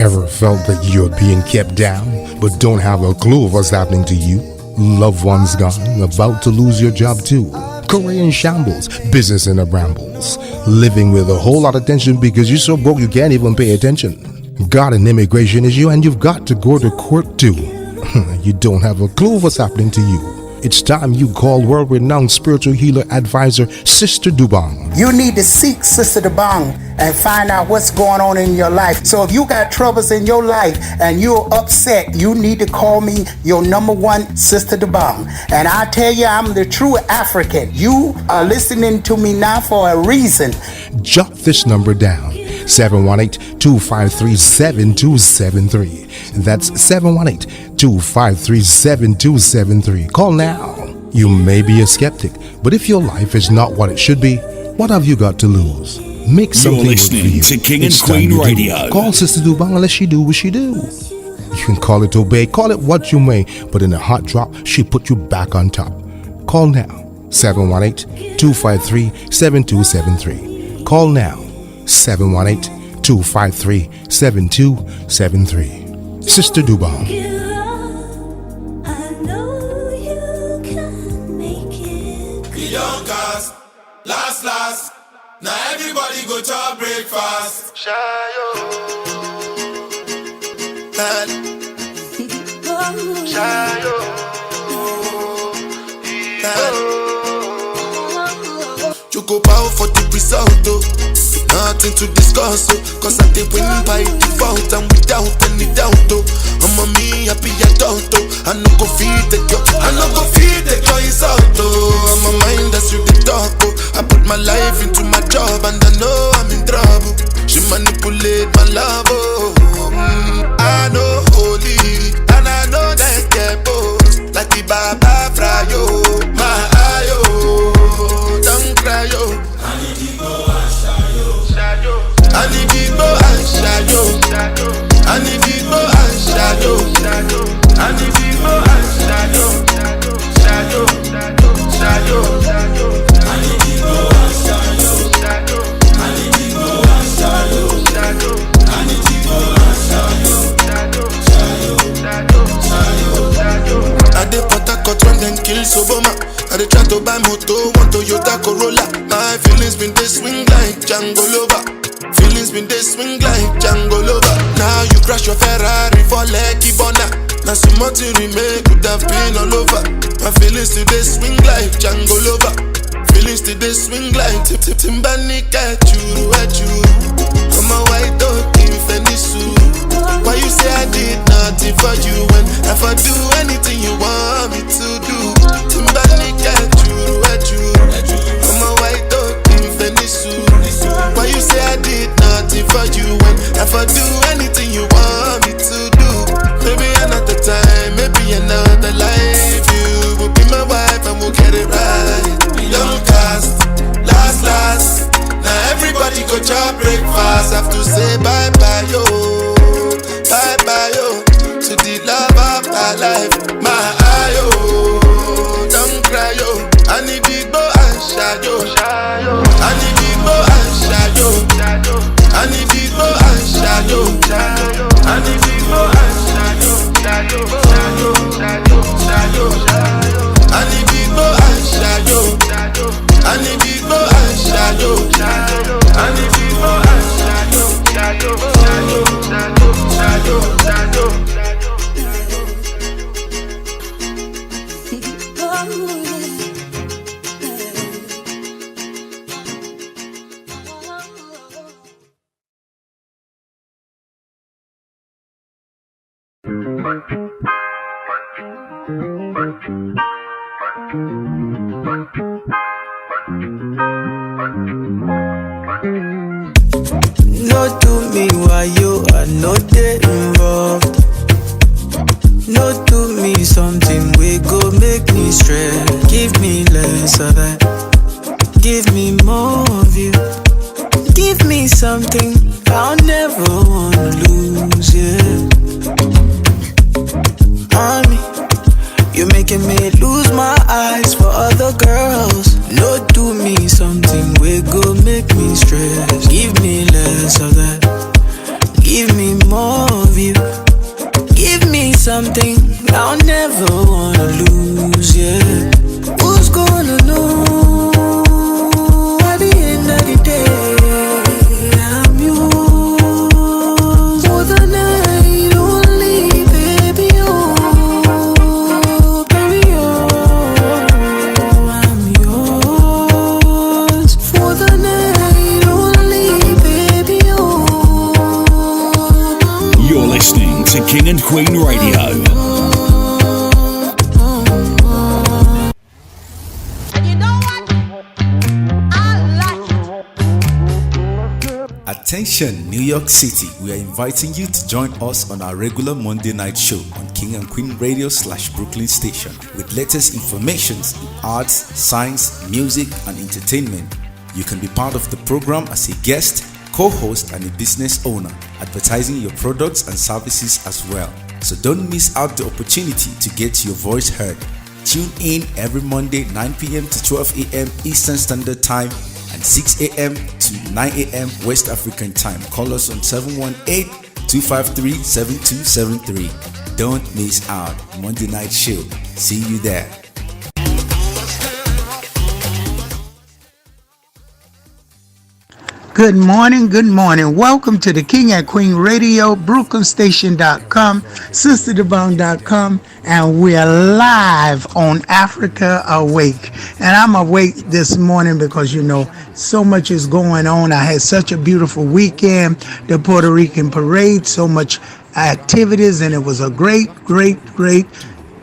Ever felt that you're being kept down, but don't have a clue of what's happening to you? Loved ones gone, about to lose your job too. Career in shambles, business in a brambles. Living with a whole lot of tension because you're so broke you can't even pay attention. Got an immigration issue and you've got to go to court too. You don't have a clue of what's happening to you. It's time you call world-renowned spiritual healer advisor, Sister Dobong. You need to seek Sister Dobong and find out what's going on in your life. So if you got troubles in your life and you're upset, you need to call me your number one, Sister Dobong. And I tell you, I'm the true African. You are listening to me now for a reason. Jot this number down. 718-253-7273. That's 718-253-7273. Call now. You may be a skeptic, but if your life is not what it should be, what have you got to lose? Make something You're work for you. listening to King and It's Queen time you do. Radio. Call Sister Dobong and let she do what she do. You can call it obey, call it what you may, but in a hot drop, she put you back on top. Call now. 718-253-7273. Call now. 718-253-7273. Sister Dobong. Young cast, last. Now everybody go to breakfast. Shayo. Shayo. You go bow for the result, oh. Nothing to discuss, oh. Cause I did win by default and without any doubt, oh. I'm a me happy adult, oh. I no go feed the girl, it's out, oh. I'm a mind that's you the talk, oh. I put my life into my job and I know I'm in trouble. She manipulate my love, oh. I know holy and I know that get both. Like the Baba Frayo, my ayo, don't cry, yo. I need to go and shayo. I need to go and shayo. I need to go and shayo. I need to go and shayo. Shayo. I need to go and shayo. I need to go and shayo. I need to go and shayo. I dey Port Harcourt when them kill Soboma. I dey try to buy moto, want Toyota Corolla. My feelings been they swing like Django Lover. Feelings been they swing like Django Lover. Now you crash your Ferrari for Lucky Bona. Now so much you remake could have been all over. My feelings today swing like Django Lover. Feelings today swing like Timbani at you. I'm a white dog in Fenisu. Why you say I did nothing for you when if I do anything you want me to do? Timbani at you. I'm a white dog in Fenisu. Why you say I did nothing for you when if I do anything you want me to do? Maybe another time, maybe another life. You will be my wife and we'll get it right. Young cast, last. Now everybody go chop breakfast. Have to say bye-bye, yo. Bye-bye, yo. To the love of my life. My ayo, don't cry, yo. I need to go and shayo. I need to go and shayo. I need to go and shayo. I need to go and shayo. I need to go and shayo. I need to go and shayo. I need to go and shayo. No do me while you are not there involved. No do me something we go make me stress. Give me less of that. Give me more of you. Give me something I'll never wanna lose, yeah. On me, you're making me lose my eyes for other girls. No do me something we go make me stress. Give me less of that. Give me more to King and Queen Radio. Attention, New York City. We are inviting you to join us on our regular Monday night show on King and Queen Radio / Brooklyn Station with latest informations in arts, science, music, and entertainment. You can be part of the program as a guest, co-host, and a business owner, advertising your products and services as well. So don't miss out the opportunity to get your voice heard. Tune in every Monday 9 p.m. to 12 a.m. Eastern Standard Time and 6 a.m. to 9 a.m. West African Time. Call us on 718-253-7273. Don't miss out. Monday Night Show. See you there. Good morning, good morning. Welcome to the King and Queen Radio, BrooklynStation.com, SisterDobong.com, and we're live on Africa Awake. And I'm awake this morning because, so much is going on. I had such a beautiful weekend, the Puerto Rican parade, so much activities, and it was a great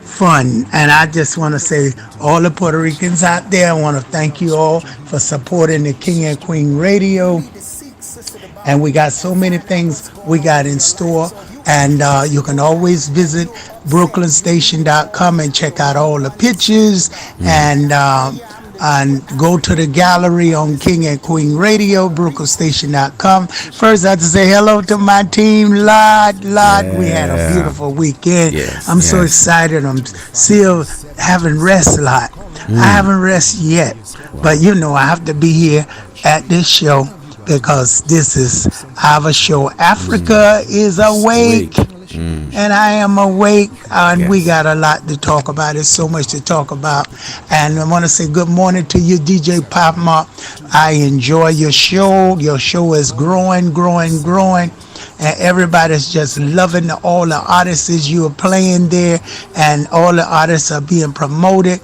fun. And I just want to say, all the Puerto Ricans out there, I want to thank you all for supporting the King and Queen Radio. And we got so many things we got in store. And you can always visit BrooklynStation.com and check out all the pictures and go to the gallery on King and Queen Radio, BrooklynStation.com. First, I have to say hello to my team, Lord. We had a beautiful weekend. I'm so excited. I'm still having rest, Lord. I haven't rested yet, but I have to be here at this show because this is our show. Africa is awake. And I am awake, and we got a lot to talk about. There's so much to talk about. And I want to say good morning to you, DJ Pop Mark. I enjoy your show. Your show is growing. And everybody's just loving all the artists you are playing there. And all the artists are being promoted.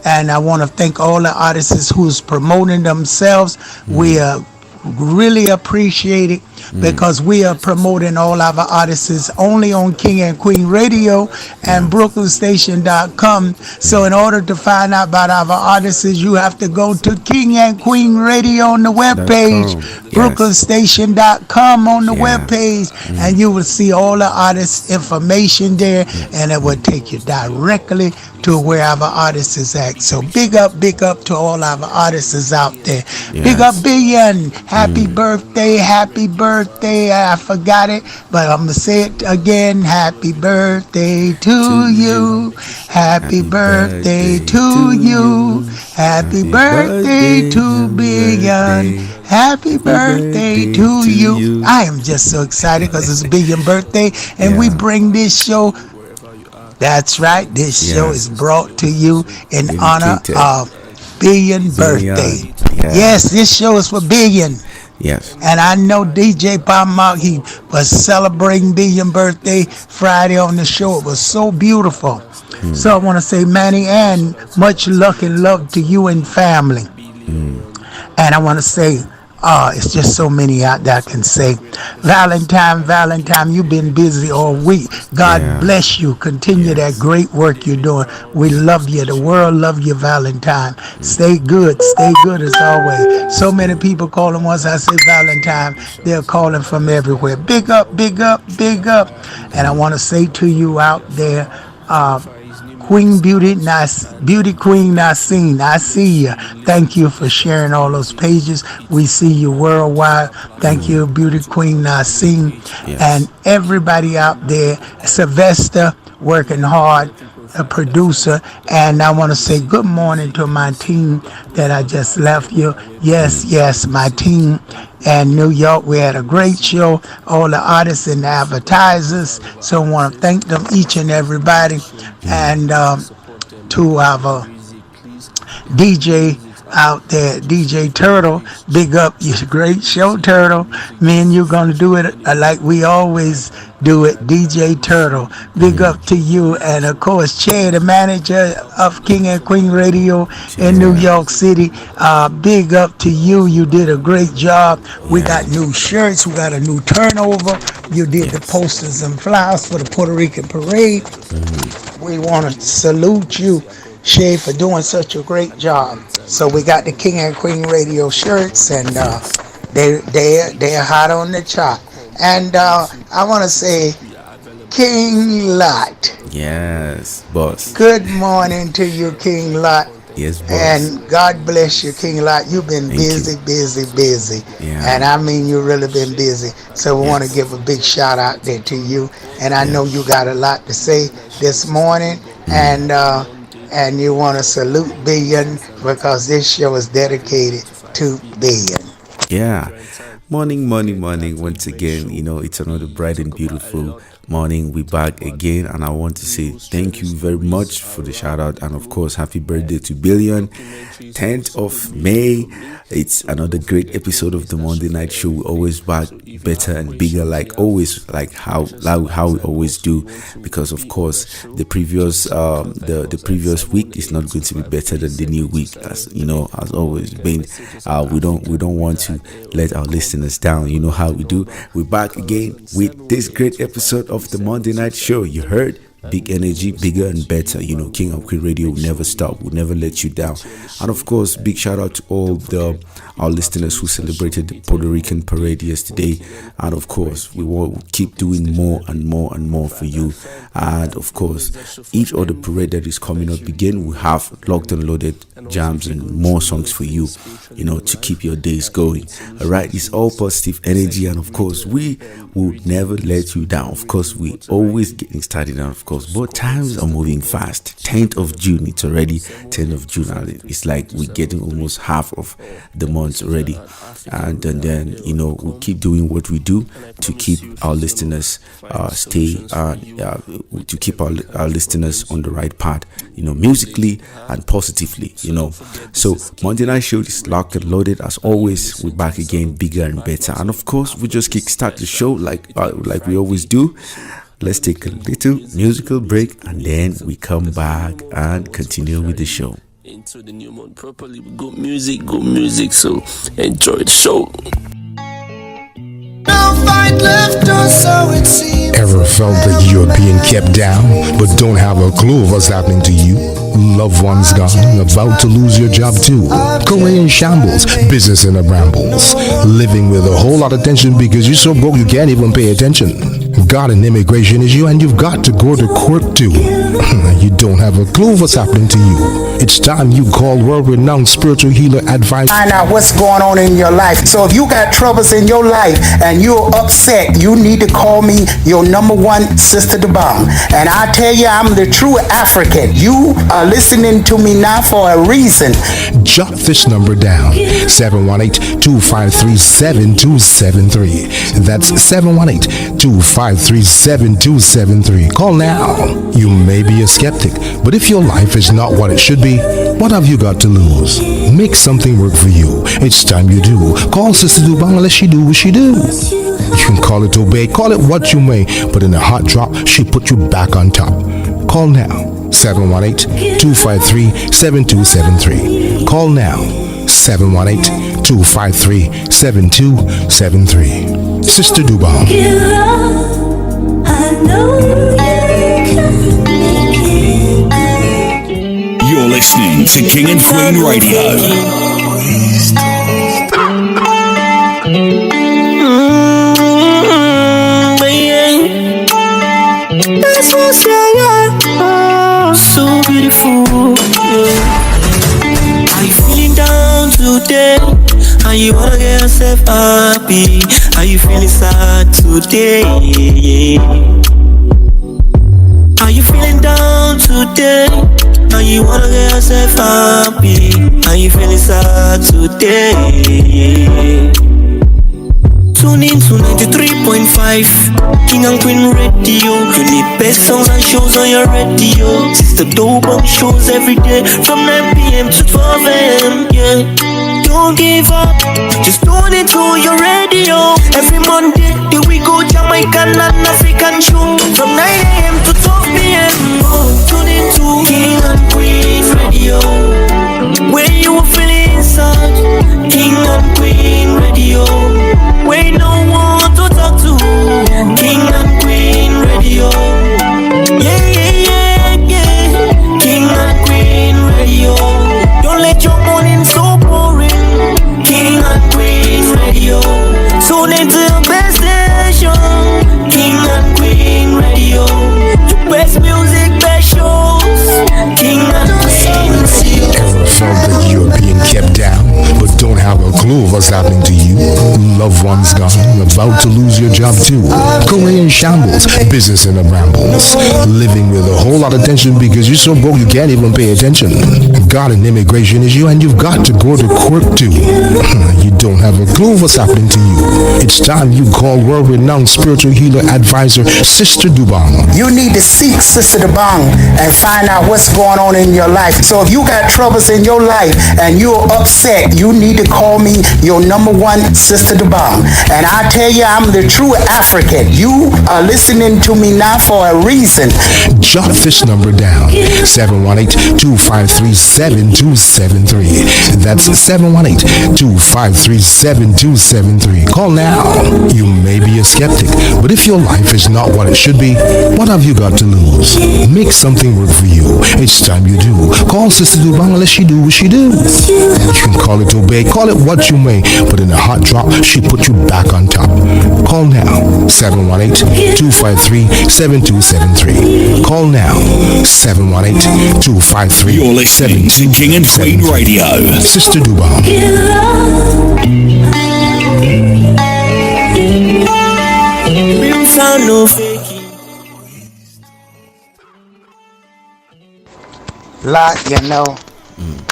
And I want to thank all the artists who's promoting themselves. We really appreciate it because we are promoting all our artists only on King and Queen Radio and BrooklynStation.com. So in order to find out about our artists, you have to go to King and Queen Radio on the webpage, BrooklynStation.com on the webpage, and you will see all the artists' information there, and it will take you directly to where our artists is at. So big up to all our artists out there. Big up Billion. Happy birthday. I forgot it, but I'm going to say it again. Happy birthday to you. Happy birthday to you. Happy birthday to Billion. Happy birthday to you. I am just so excited because it's Billion birthday, and we bring this show. That's right. This show is brought to you in honor of Billion birthday. Yes, this show is for Billion. Yes. And I know DJ Pop Mark, he was celebrating Billion birthday Friday on the show. It was so beautiful. So I want to say, Manny Ann, much luck and love to you and family. And I want to say, it's just so many out there I can say. Valentine, you've been busy all week. God bless you. Continue that great work you're doing. We love you. The world love you, Valentine. Stay good as always. So many people calling once I say Valentine. They're calling from everywhere. Big up. And I want to say to you out there, Queen Beauty Queen Naseen, I see you. Thank you for sharing all those pages. We see you worldwide. Thank you, Beauty Queen Naseen. And everybody out there, Sylvester, working hard, a producer. And I want to say good morning to my team that I just left you. Yes, my team in New York. We had a great show, all the artists and the advertisers. So I want to thank them, each and everybody. And to our DJ out there, DJ Turtle. Big up, you great show, Turtle. Me and you gonna do it like we always do it, DJ Turtle. Big up to you, and of course, Che, the manager of King and Queen Radio in New York City. Big up to you. You did a great job. We got new shirts. We got a new turnover. You did the posters and flyers for the Puerto Rican parade. We want to salute you, Shay, for doing such a great job. So we got the King and Queen Radio shirts, and they're hot on the chart. And I want to say, King Lot. Yes, boss. Good morning to you, King Lot. Yes, boss. And God bless you, King Lot. You've been busy. Yeah. And I mean, you've really been busy. So we want to give a big shout out there to you. And I know you got a lot to say this morning. And you want to salute Billion because this show is dedicated to Billion. Yeah. Morning. Once again, it's another bright and beautiful morning. We're back again, and I want to say thank you very much for the shout out, and of course, happy birthday to Billion. 10th of May. It's another great episode of the Monday Night Show. We're always back better and bigger, like always, like how we always do, because of course the previous week is not going to be better than the new week, as always been. We don't want to let our listeners down. You know how we do. We're back again with this great episode of the Monday Night Show. You heard big energy, bigger and better. King and Queen Radio will never stop, will never let you down. And of course, big shout out to all our listeners who celebrated the Puerto Rican parade yesterday. And of course, we will keep doing more and more for you. And of course, each other parade that is coming up again, we have locked and loaded jams and more songs for you, to keep your days going. All right, it's all positive energy, and of course, we will never let you down. Of course, we always getting started, and of course, both times are moving fast. 10th of June, it's already 10th of June, and it's like we're getting almost half of the month already. And then, we'll keep doing what we do to keep our listeners to keep our listeners on the right path, musically and positively, So Monday Night Show is locked and loaded. As always, we're back again, bigger and better. And of course, we just kickstart the show like we always do. Let's take a little musical break, and then we come back and continue with the show. Into the new month properly with good music, so enjoy the show. Ever felt that you're being kept down, but don't have a clue of what's happening to you? Loved ones gone, about to lose your job too. Career in shambles, business in a brambles. Living with a whole lot of tension because you're so broke you can't even pay attention. Got an immigration issue and you've got to go to court too. You don't have a clue of what's happening to you. It's time you call world-renowned spiritual healer advice. Find out what's going on in your life. So if you got troubles in your life and you're upset, you need to call me your number one Sister Dobong. And I tell you, I'm the true African. You are listening to me now for a reason. Jot this number down: 718-253-7273. That's 718-253-7273. Call now. You may be a skeptic, but if your life is not what it should be, what have you got to lose? Make something work for you. It's time you do. Call Sister Dobong and let she do what she do. You can call it obey, call it what you may, but in a hot drop, she put you back on top. Call now, 718-253-7273. Call now, 718-253-7273. Sister Dobong. You're listening to King and Queen Radio. So beautiful, yeah. Are you feeling down today? And you wanna get yourself happy? Are you feeling sad today? Are you feeling down today? And you wanna get yourself happy? Are you feeling sad today? Tune in to 93.5 King and Queen Radio. You need best songs and shows on your radio. Sister Dobong shows every day from 9 p.m. to 12 a.m. Yeah, don't give up, just tune in to your radio. Every Monday, here we go, Jamaican and African show from 9 a.m. to 12 p.m. Oh, tune in to King and Queen Radio, where you will feel inside. King and Queen Radio, where no one to talk to. King and Queen Radio, yeah, yeah, yeah, yeah. King and Queen Radio, don't let your morning so boring. King and Queen Radio, tune into your best station. King and Queen Radio, the best music, best shows. King and Queen Radio. Ever felt that you're being kept down, but don't have a clue of what's happening to you? Loved ones gone, about to lose your job too. Career in shambles, business in a brambles. Living with a whole lot of tension because you're so broke you can't even pay attention. Got an immigration issue and you've got to go to court too. You don't have a clue of what's happening to you. It's time you call world-renowned spiritual healer advisor Sister Dobong. You need to seek Sister Dobong and find out what's going on in your life. So if you got troubles in your life and you're upset, you need to call me your number one Sister Dobong. And I tell you, I'm the true African. You are listening to me now for a reason. Jot this number down, 718-253-7273. That's 718-253-7273. Call now. You may be a skeptic, but if your life is not what it should be, what have you got to lose? Make something work for you. It's time you do. Call Sister Dobong and let she do what she do. You can call it obey, call it what you may, but in a hot drop, she put you back on top. Call now, 718-253-7273. Call now, 718-253-7273. You're listening to King and Queen Radio. Sister Dobong. Real sound, no faking. Lot,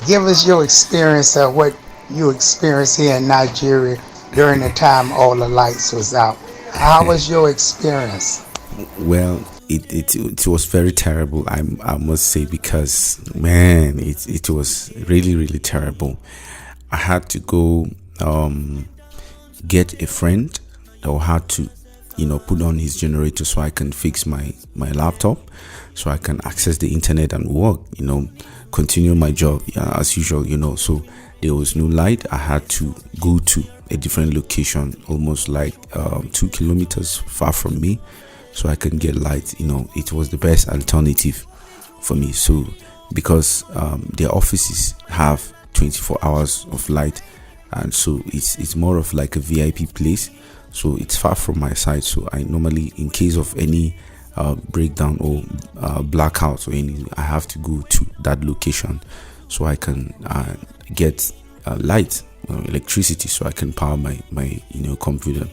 give us your experience of what you experienced here in Nigeria during the time all the lights was out. How was your experience? Well, it was very terrible, I must say, because man, it was really, really terrible. I had to go get a friend that had to put on his generator so I can fix my laptop, so I can access the internet and work, continue my job as usual, so there was no light. I had to go to a different location, almost like 2 kilometers far from me, so I can get light. It was the best alternative for me. So because their offices have 24 hours of light, and so it's more of like a VIP place, so it's far from my side. So I normally, in case of any breakdown or blackout or anything, I have to go to that location so I can get light, electricity, so I can power my computer.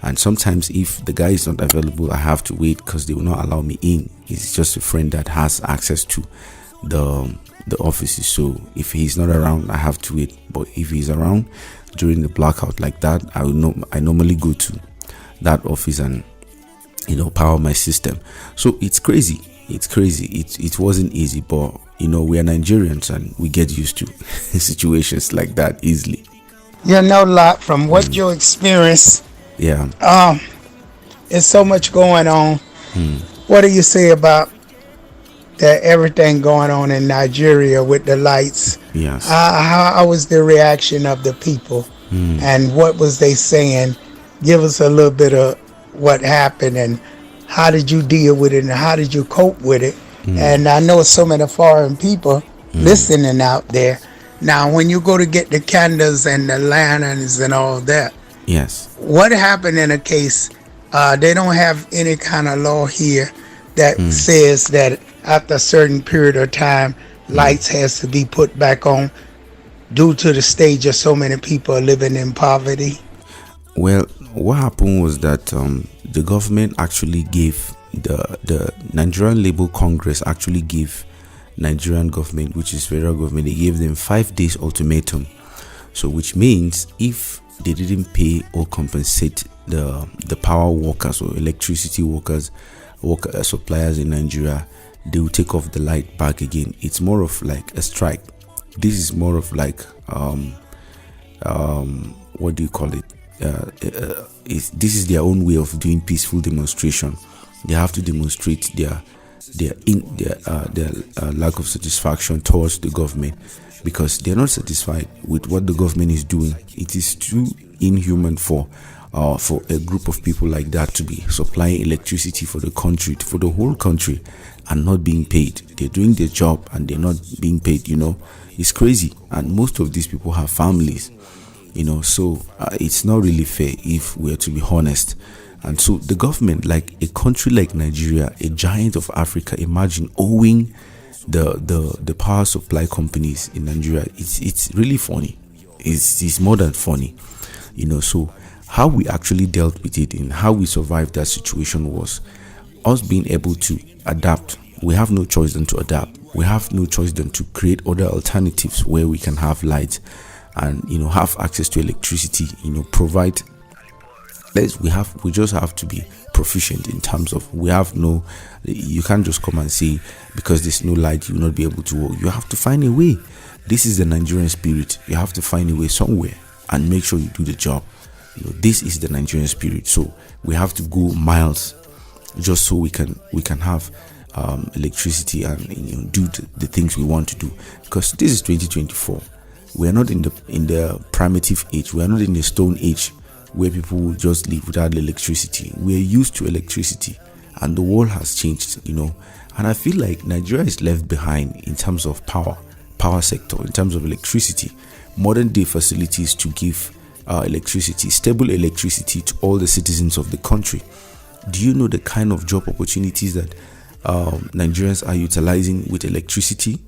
And sometimes if the guy is not available, I have to wait because they will not allow me in. It's just a friend that has access to the offices, so if he's not around, I have to wait. But if he's around during the blackout like that, I normally go to that office and power my system. So it's crazy. It wasn't easy, but we are Nigerians and we get used to situations like that easily. Lot, from what you experience, there's so much going on. What do you say about that, everything going on in Nigeria with the lights? Yes. How was the reaction of the people, and what was they saying? Give us a little bit of what happened, and how did you deal with it, and how did you cope with it? And I know so many foreign people listening out there. Now, when you go to get the candles and the lanterns and all that, yes, what happened in a case? They don't have any kind of law here that says that after a certain period of time, lights has to be put back on due to the stage of so many people living in poverty. Well, what happened was that the government actually gave the Nigerian Labour Congress actually gave Nigerian government, which is federal government, they gave them 5 days ultimatum. So which means if they didn't pay or compensate the power workers or electricity workers, suppliers in Nigeria, they will take off the light back again. It's more of like a strike. This is more of like what do you call it? This is their own way of doing peaceful demonstration. They have to demonstrate their lack of satisfaction towards the government, because they're not satisfied with what the government is doing. It is too inhuman for a group of people like that to be supplying electricity for the country, for the whole country, and not being paid. They're doing their job and they're not being paid. It's crazy. And most of these people have families. So it's not really fair, if we're to be honest. And so the government, like a country like Nigeria, a giant of Africa, imagine owing the power supply companies in Nigeria. It's really funny. It's more than funny. So how we actually dealt with it and how we survived that situation was us being able to adapt. We have no choice than to adapt. We have no choice than to create other alternatives where we can have light and have access to electricity. Provide. We just have to be proficient in terms of, you can't just come and say because there's no light you will not be able to work. You have to find a way. This is the Nigerian spirit. You have to find a way somewhere and make sure you do the job. This is the Nigerian spirit. So we have to go miles just so we can have electricity and do the things we want to do, because this is 2024. We are not in the primitive age. We are not in the stone age where people will just live without electricity. We are used to electricity, and the world has changed, And I feel like Nigeria is left behind in terms of power sector, in terms of electricity, modern day facilities to give electricity, stable electricity to all the citizens of the country. Do you know the kind of job opportunities that Nigerians are utilizing with electricity?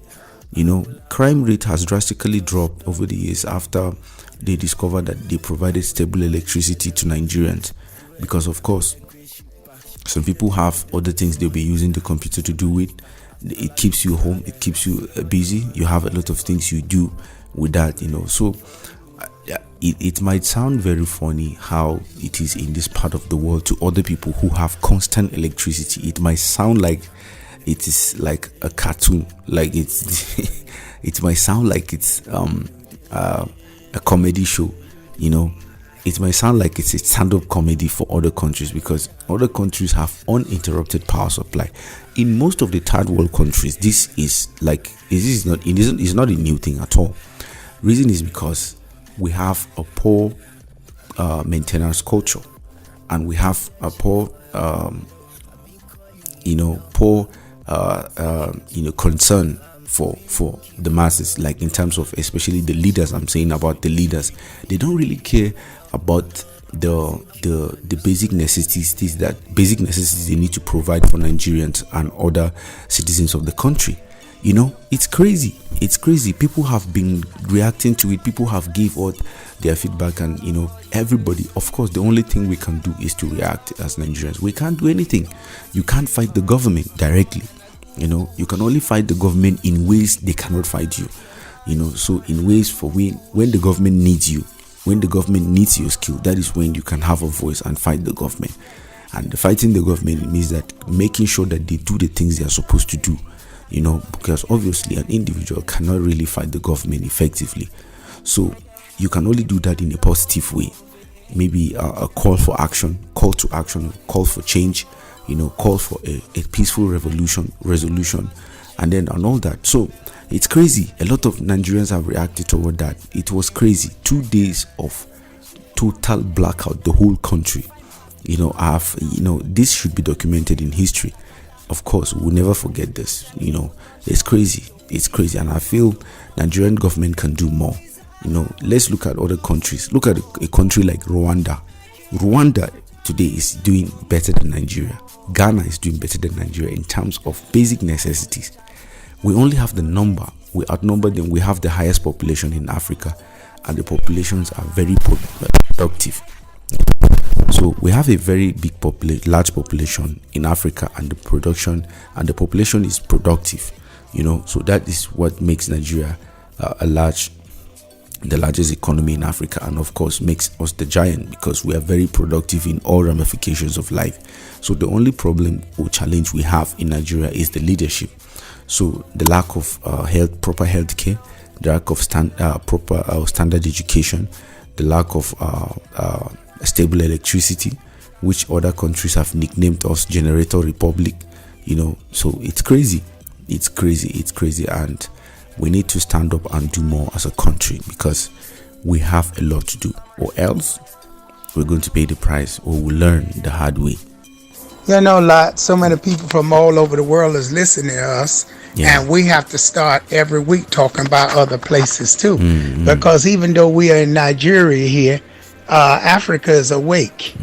Crime rate has drastically dropped over the years after they discovered that they provided stable electricity to Nigerians, because of course some people have other things they'll be using the computer to do with. It keeps you home, it keeps you busy, you have a lot of things you do with that. So it might sound very funny how it is in this part of the world to other people who have constant electricity. It might sound like it is like a cartoon, like it's it might sound like it's a comedy show. It might sound like it's a stand-up comedy for other countries, because other countries have uninterrupted power supply. In most of the third world countries, this is not a new thing at all. Reason is because we have a poor maintenance culture, and we have a poor concern for the masses, like in terms of especially the leaders. I'm saying about the leaders, they don't really care about the basic necessities they need to provide for Nigerians and other citizens of the country. It's crazy. People have been reacting to it. People have gave out their feedback, and everybody, of course, the only thing we can do is to react as Nigerians. We can't do anything. You can't fight the government directly. You can only fight the government in ways they cannot fight you. So in ways for when the government needs you, when the government needs your skill, that is when you can have a voice and fight the government. And fighting the government means that making sure that they do the things they are supposed to do. Because obviously an individual cannot really fight the government effectively. So you can only do that in a positive way. Maybe a call to action, call for change, call for a peaceful resolution, and all that. So it's crazy. A lot of Nigerians have reacted toward that. It was crazy. 2 days of total blackout, the whole country. This should be documented in history. Of course, we'll never forget this. It's crazy, and I feel Nigerian government can do more. Let's look at other countries. Look at a country like Rwanda. Rwanda today is doing better than Nigeria. Ghana is doing better than Nigeria in terms of basic necessities. We only have the number. We outnumber them. We have the highest population in Africa, and the populations are very productive. So we have a very big large population in Africa, and the population is productive. So that is what makes Nigeria a large the largest economy in Africa, and of course makes us the giant because we are very productive in all ramifications of life. So the only problem or challenge we have in Nigeria is the leadership. So the lack of proper health care, the lack of proper standard education, the lack of stable electricity, which other countries have nicknamed us Generator Republic, so it's crazy, and we need to stand up and do more as a country because we have a lot to do, or else we're going to pay the price, or we'll learn the hard way. So many people from all over the world is listening to us, and we have to start every week talking about other places too, because even though we are in Nigeria here, Africa is awake,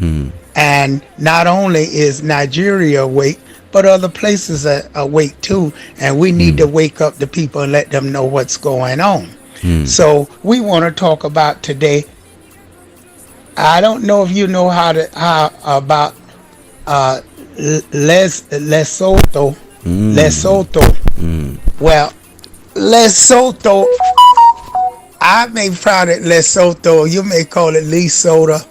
and not only is Nigeria awake, but other places are awake too, and we need to wake up the people and let them know what's going on. So we want to talk about today. I don't know if you know how about Lesotho. Well, Lesotho, I may proud it Lesotho. You may call it Lesotho,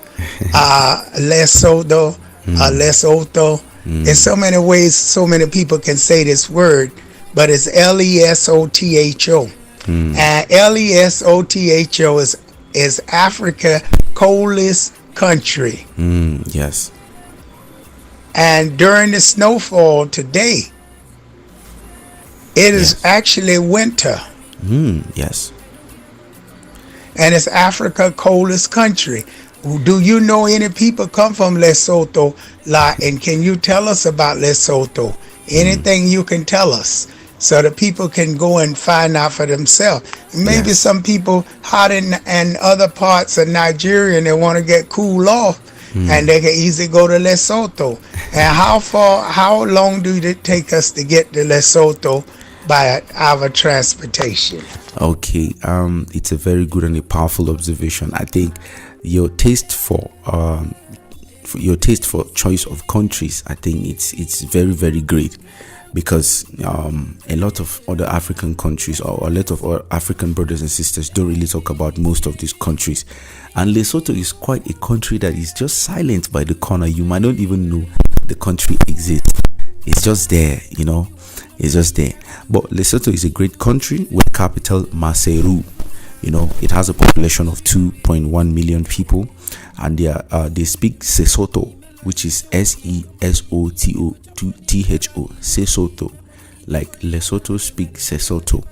Lesotho, Lesotho. In so many ways, so many people can say this word, but it's Lesotho. And Lesotho is Africa coldest country. Yes. And during the snowfall today, it is actually winter. Yes. And it's Africa coldest country. Do you know any people come from Lesotho? And can you tell us about Lesotho? Anything you can tell us so that people can go and find out for themselves. Maybe some people out in other parts of Nigeria and they want to get cool off, and they can easily go to Lesotho. And how long do it take us to get to Lesotho by our transportation? Okay, it's a very good and a powerful observation. I think your taste for choice of countries, I think it's very, very great, because a lot of other African countries, or a lot of our African brothers and sisters, don't really talk about most of these countries. And Lesotho is quite a country that is just silent by the corner. You might not even know the country exists. It's just there, it's just there. But Lesotho is a great country with capital Maseru. It has a population of 2.1 million people, and they speak Sesotho, which is Sesotho, Sesotho, like Lesotho speak Sesotho.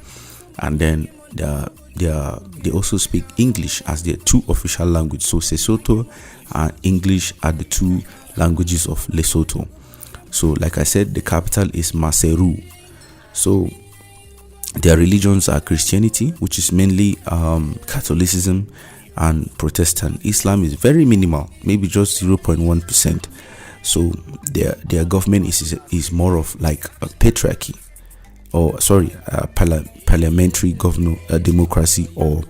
And then they also speak English as their two official languages. So Sesotho and English are the two languages of Lesotho. So like I said, the capital is Maseru. So their religions are Christianity, which is mainly Catholicism, and Protestant. Islam is very minimal, maybe just 0.1%. So their government is more of like a patriarchy, or parliamentary democracy, or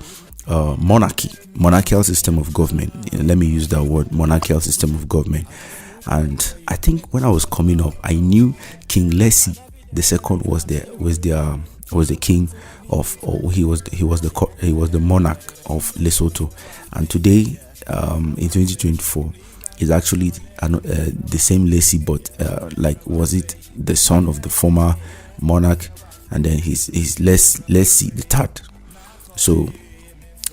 monarchical system of government. Let me use that word, monarchical system of government. And I think when I was coming up, I knew King Leslie II was the king of, or he was the monarch of Lesotho. And today, in 2024, is actually the same Leslie, but was it the son of the former monarch, and then his Leslie the third. So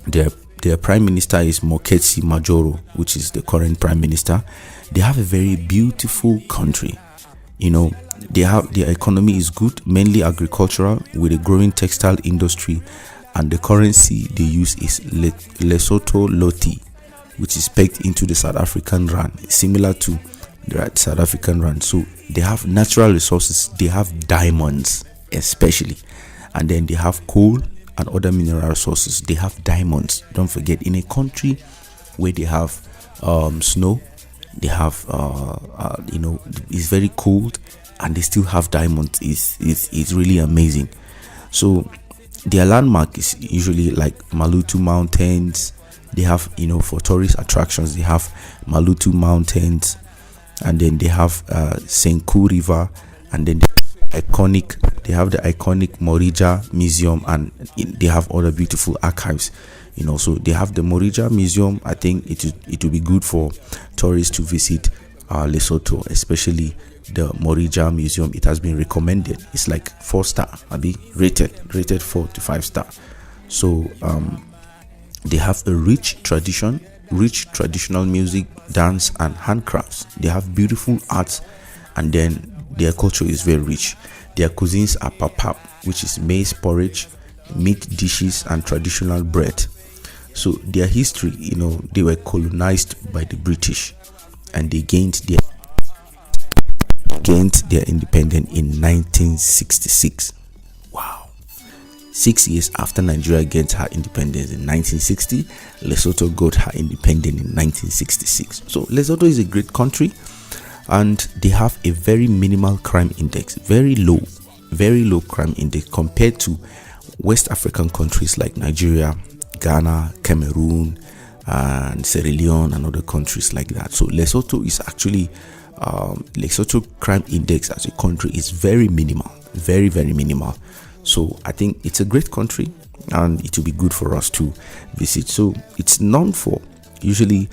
their prime minister is Moketsi Majoro, which is the current prime minister. They have a very beautiful country. Their economy is good, mainly agricultural, with a growing textile industry, and the currency they use is Lesotho Loti, which is pegged into the South African rand, similar to the South African rand. So they have natural resources, they have diamonds especially, and then they have coal and other mineral resources. They have diamonds. Don't forget, in a country where they have snow, they have it's very cold, and they still have diamonds. It's really amazing. So their landmark is usually like Malutu Mountains. They have, for tourist attractions, they have Malutu Mountains, and then they have Senku River, and then they have the iconic Morija Museum, and they have other beautiful archives, So they have the Morija Museum. I think it will be good for tourists to visit Lesotho, especially the Morija Museum. It has been recommended. It's like 4-star, rated 4 to 5 star. So they have a rich traditional music, dance, and handcrafts. They have beautiful arts, and then their culture is very rich. Their cuisines are papap, which is maize porridge, meat dishes, and traditional bread. So their history, they were colonized by the British, and they gained their independence in 1966. Wow. 6 years after Nigeria gained her independence in 1960, Lesotho got her independence in 1966. So Lesotho is a great country, and they have a very minimal crime index, very low crime index compared to West African countries like Nigeria, Ghana, Cameroon, and Sierra Leone, and other countries like that. So Lesotho is actually Lesotho crime index as a country is very minimal, very minimal. So I think it's a great country, and it will be good for us to visit. So it's known for usually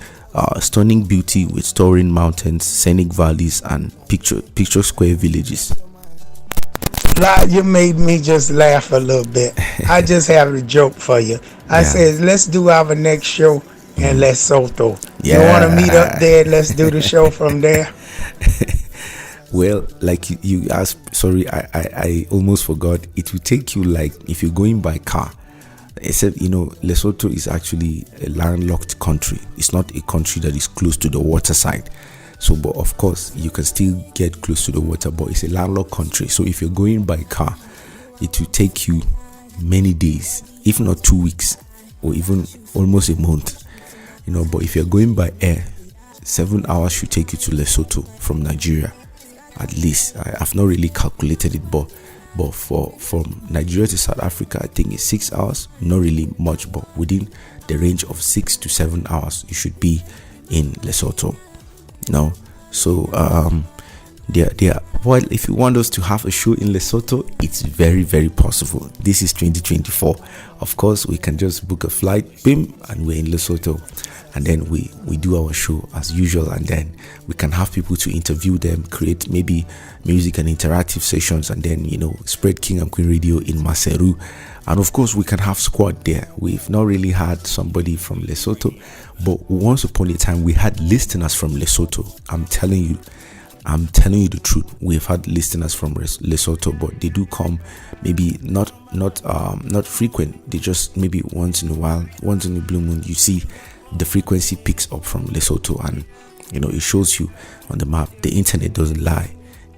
stunning beauty with soaring mountains, scenic valleys, and picture square villages. You made me just laugh a little bit. I just have a joke for you. I said, let's do our next show in Lesotho. You want to meet up there? Let's do the show from there. Well, like you asked, sorry, I almost forgot. It will take you, like, if you're going by car, except, Lesotho is actually a landlocked country. It's not a country that is close to the water side. So, but of course, you can still get close to the water, but it's a landlocked country. So if you're going by car, it will take you many days, if not 2 weeks, or even almost a month. But if you're going by air, 7 hours should take you to Lesotho from Nigeria. At least I've not really calculated it, but from Nigeria to South Africa, I think it's 6 hours. Not really much, but within the range of 6 to 7 hours, you should be in Lesotho. No, so well, if you want us to have a show in Lesotho, it's very possible. This is 2024. Of course, we can just book a flight, and we're in Lesotho, and then we do our show as usual, and then we can have people to interview them, create maybe music and interactive sessions, and then spread King and Queen Radio in Maseru. And of course, we can have squad there. We've not really had somebody from Lesotho, but once upon a time we had listeners from Lesotho. I'm telling you the truth. We've had listeners from Lesotho, but they do come, maybe not frequent. They just maybe once in a while, once in a blue moon, you see the frequency picks up from Lesotho, and it shows you on the map. The internet doesn't lie,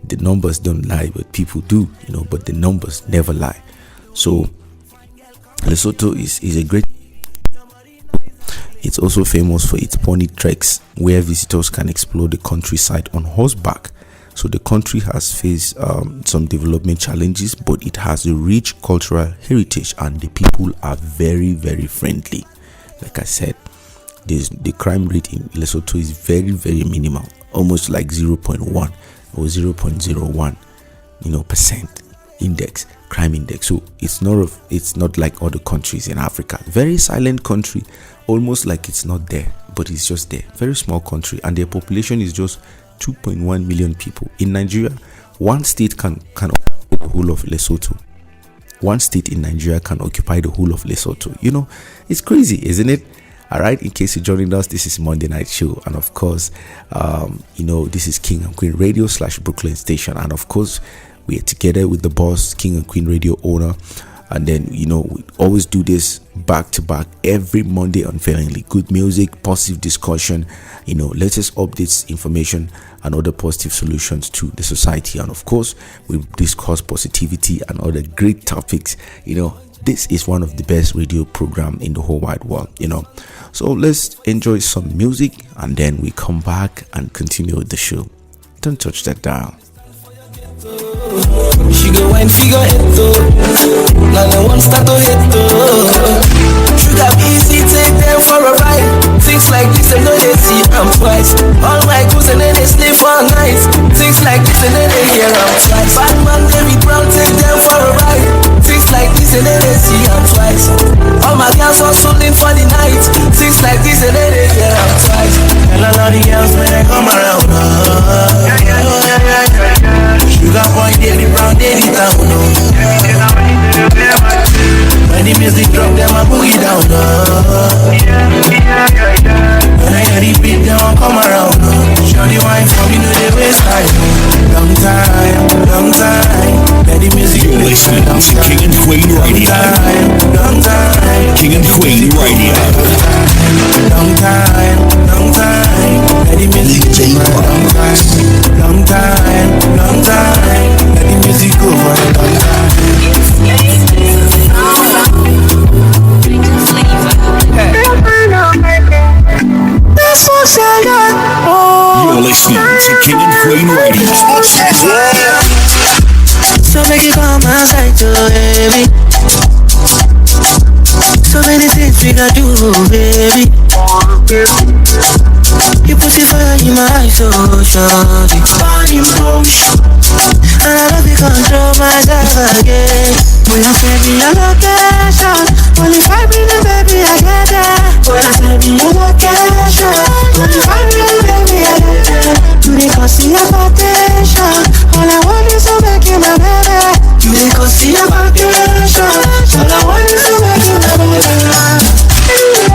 the numbers don't lie, but people do, but the numbers never lie. So Lesotho is a great. It's also famous for its pony treks, where visitors can explore the countryside on horseback. So the country has faced some development challenges, but it has a rich cultural heritage, and the people are very friendly. Like I said, the crime rate in Lesotho is very minimal, almost like 0.1 or 0.01 percent crime index. So it's not like other countries in Africa. Very silent country, almost like it's not there, but it's just there. Very small country, and their population is just 2.1 million people. In Nigeria, one state can occupy the whole of Lesotho. One state in Nigeria can occupy the whole of Lesotho. It's crazy, isn't it? All right, in case you're joining us, this is Monday Night Show, and of course, this is King and Queen Radio / Brooklyn Station, and of course, we are together with the boss, King and Queen Radio owner, and then we always do this back to back every Monday unfailingly. Good music, positive discussion, latest updates, information, and other positive solutions to the society, and of course, we discuss positivity and other great topics. This is one of the best radio program in the whole wide world. So let's enjoy some music, and then we come back and continue with the show. Don't touch that dial. She go and figure it though. Now the one start to hit though. Sugar easy, take them for a ride. Things like this and no they see I'm twice. All my goons and then they sleep all night. Things like this and then they hear I'm twice. Bad man David Brown, take them for a ride. Things like this and then they see I'm twice. All my girls hustling for the now they the town, no. When the music drop, them a boogie down, no. When I hear the beat, them a come around, no. Show the wine for me, no they waste time, no. Long time. Let the music You're listening to King and Queen Radio. Long time. King and Queen Radio. Long time. Let the music DJ long time. Let the music go for a long time. That's what I got. You're listening to King and Queen Radio. So make you come outside to baby. So many things we gotta do, baby. You put it fire in my eyes, so shawty. Body motion, and I love you control myself again. When I send me your location, only 5 minutes, baby, I get there. When I send me your location, only 5 minutes, baby, I get there. You dey cause your attention, all I want is to make you my baby. You dey cause your attention, all I want is to make you my baby.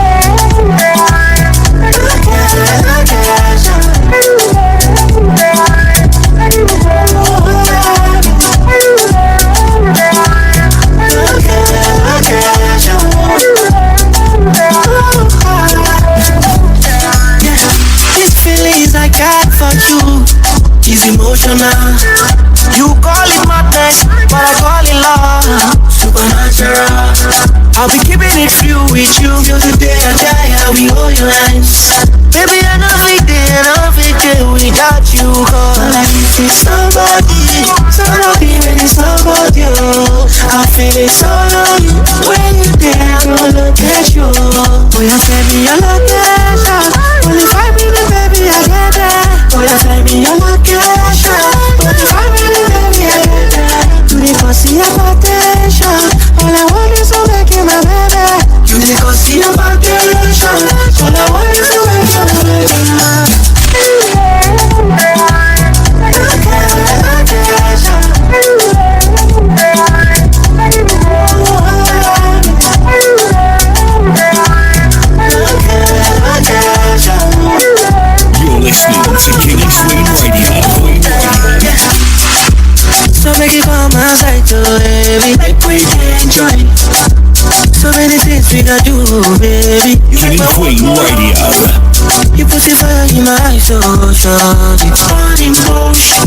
This feelings I got for you is emotional. You call it madness, but I call it love. Supernatural. I'll be keeping it real with you till the day I die. I'll be all your hands. Baby, I know we day without you. Cause I need somebody when it's about you. I feel it so lonely when you're there. Gonna look at you. Boy, you send me your location. Only 5 minutes, baby, I get there. Boy, you send me your location. Only 5 minutes, baby, I get there. You dey cause your attention. All I want is to make you my baby. You dey cause your attention. All I want is to make you my baby. You're listening to King and Queen Radio. So make you come outside to baby, make we enjoy. So many things we gotta do, baby. King and Queen Radio. You put the fire in my eyes, so shawty. Body motion,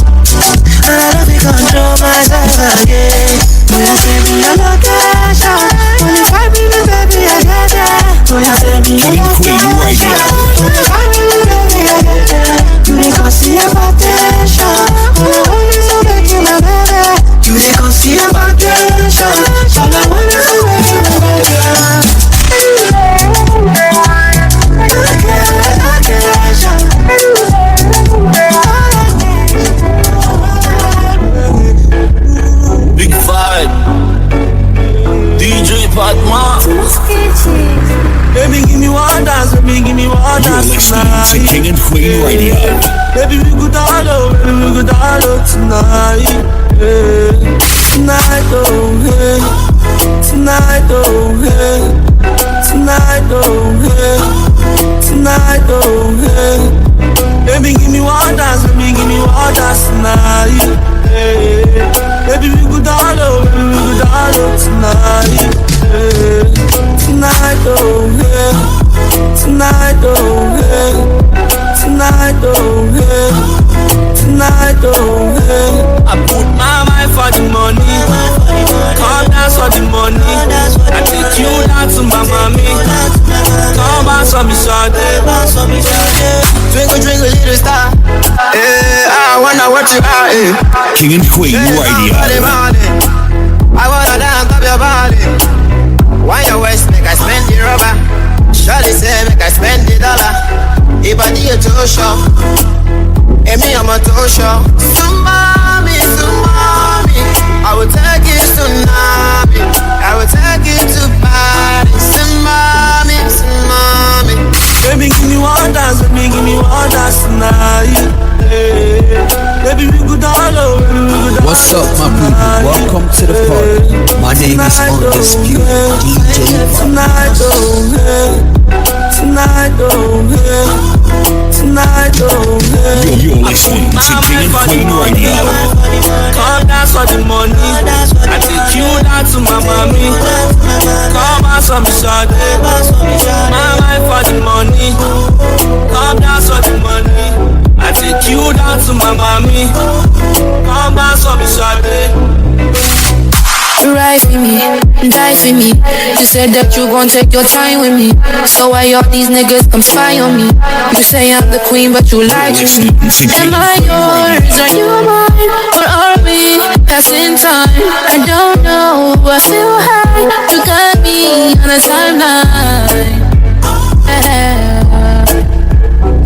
and I love you control myself again. When you send me your location, only 5 minutes, baby, I get there. When you send me your location, only 5 minutes, baby, I get there. You dey cause your attention, all I want is to make you my baby. You dey cause your attention, all I want is to make you my baby. Big Five, DJ Patma. Baby, give me one dance, baby, give me one You're dance listening to tonight. King and Queen Radio. Baby, we could all over, tonight. Yeah. Tonight, oh, hey. Tonight, oh, hey. Tonight, oh, hey. Tonight, oh, hey. Baby, give me one dance, baby, give me one dance tonight. Yeah. Baby, we could all over, tonight. Yeah. Tonight, oh, hey. Tonight, oh, hey. Tonight, oh, hey. Tonight, oh, hey. I put my mind for the money. Come dance for the money. I take you down to my mommy. Come bounce on me, shawty. Twinkle, little star. I wanna watch you out. King and Queen Radio. I wanna dance up your body. Why your waist make I spend the rubber? Shawty say make I spend the dollar. If I need to show, and me I'm a to show. Somebody, I will take you to Nabi. I will take you to Paris. Somebody. Baby, give me one dance, baby, give me one dance tonight. Baby, we could all over. What's up, my tonight. Welcome to the pod. My name is Undisputed DJ Tonight, oh hey. Tonight, oh hey. Tonight, oh hey. You're listening to King and Queen Radio. Come dance for the money. I take you down to my mommy. Come and some shot. My life for the money. Come dance for the money. I take you down to my mommy. Come dance for me shot. Ride for me, die for me. You said that you gon' take your time with me. So why all these niggas come spy on me? You say I'm the queen, but you lie to me. Am I yours? Are you mine? Or are we passing time? I don't know. I feel high. You got me on a timeline. Yeah.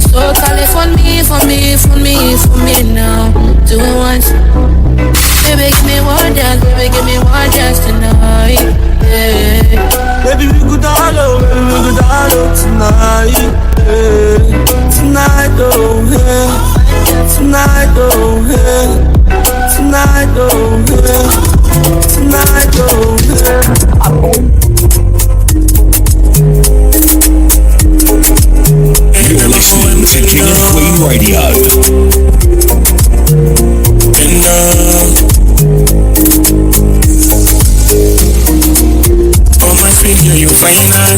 So call it for me now. Do it once. Baby, give me one dance tonight. Yeah. Baby, we go down low, tonight. Yeah. Tonight, oh yeah. Tonight, oh yeah. Tonight, oh yeah. Tonight, oh You're listening to King and Queen Radio. On my finger, you find her.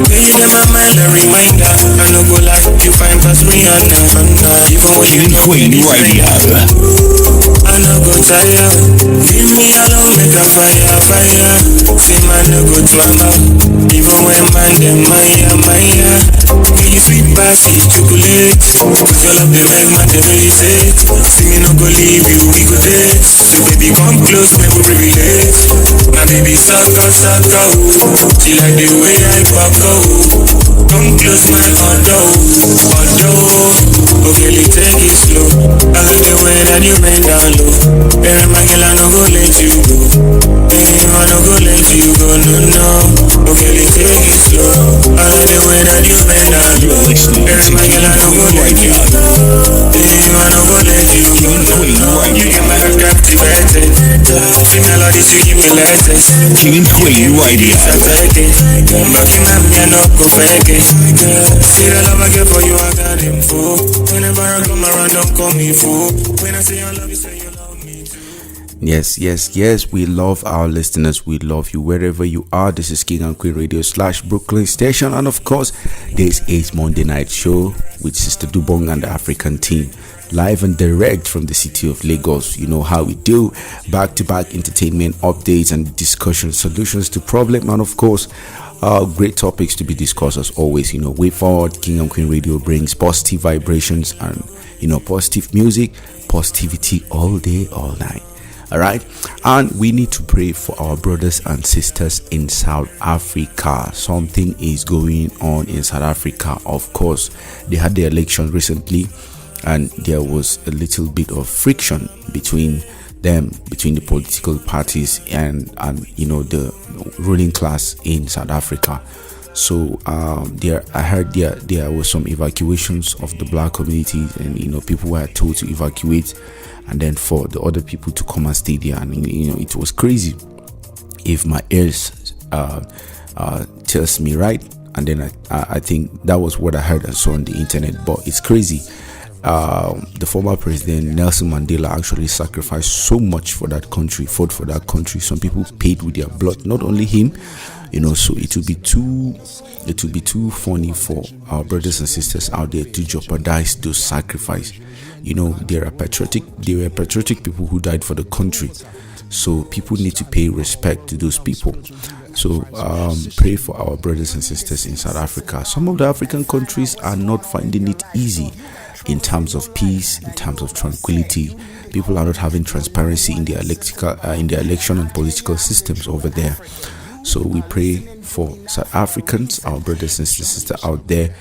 Girl, you in my mind, a reminder. I no go like you find past me and even when King and Queen Radio. I no go tire. Leave me alone, make a fire. See man no go drama. Even when man them Maya. Girl, you sweet passy, chocolate. Cause your love they make man they raise it. See me no go leave you, we go date. So baby come close, make we relate. My baby sucker, she like the way I pop go. Come close my although. Okay, let's take it slow. I like the way that you bend down low. Every my girl, I no go let you go. I no go let you go, no. Okay, let's take it slow. I like the way that you bend down low. Every my girl, I no go let you go. I no go let you go, no. You get my captivated. The melodies you give me latest. King and Queen Radio. Buckingham, you no go fake it. See the love I get for you, I got him full. Whenever I come around, don't call me fool. When I say I love you, say you love me too. Yes. We love our listeners. We love you wherever you are. This is King and Queen Radio / Brooklyn Station. And of course, this is Monday Night Show with Sister Dobong and the African team. Live and direct from the city of Lagos. You know how we do. Back-to-back entertainment updates and discussion solutions to problem. And of course, great topics to be discussed as always. You know, way forward, King and Queen Radio brings positive vibrations and, you know, positive music, positivity all day, all night. All right. And we need to pray for our brothers and sisters in South Africa. Something is going on in South Africa. Of course, they had the election recently, and there was a little bit of friction between the political parties and you know, the ruling class in South Africa. So I heard there were some evacuations of the black communities, and you know, people were told to evacuate, and then for the other people to come and stay there. And you know, it was crazy. If my ears tells me right, and then I think that was what I heard and saw on the internet. But it's crazy. The former president Nelson Mandela actually sacrificed so much for that country, fought for that country. Some people paid with their blood, not only him, you know. So it would be too funny for our brothers and sisters out there to jeopardize those sacrifices. You know, they were patriotic people who died for the country. So people need to pay respect to those people. So pray for our brothers and sisters in South Africa. Some of the African countries are not finding it easy in terms of peace, in terms of tranquility. People are not having transparency in their election and political systems over there. So we pray for South Africans, our brothers and sisters out there,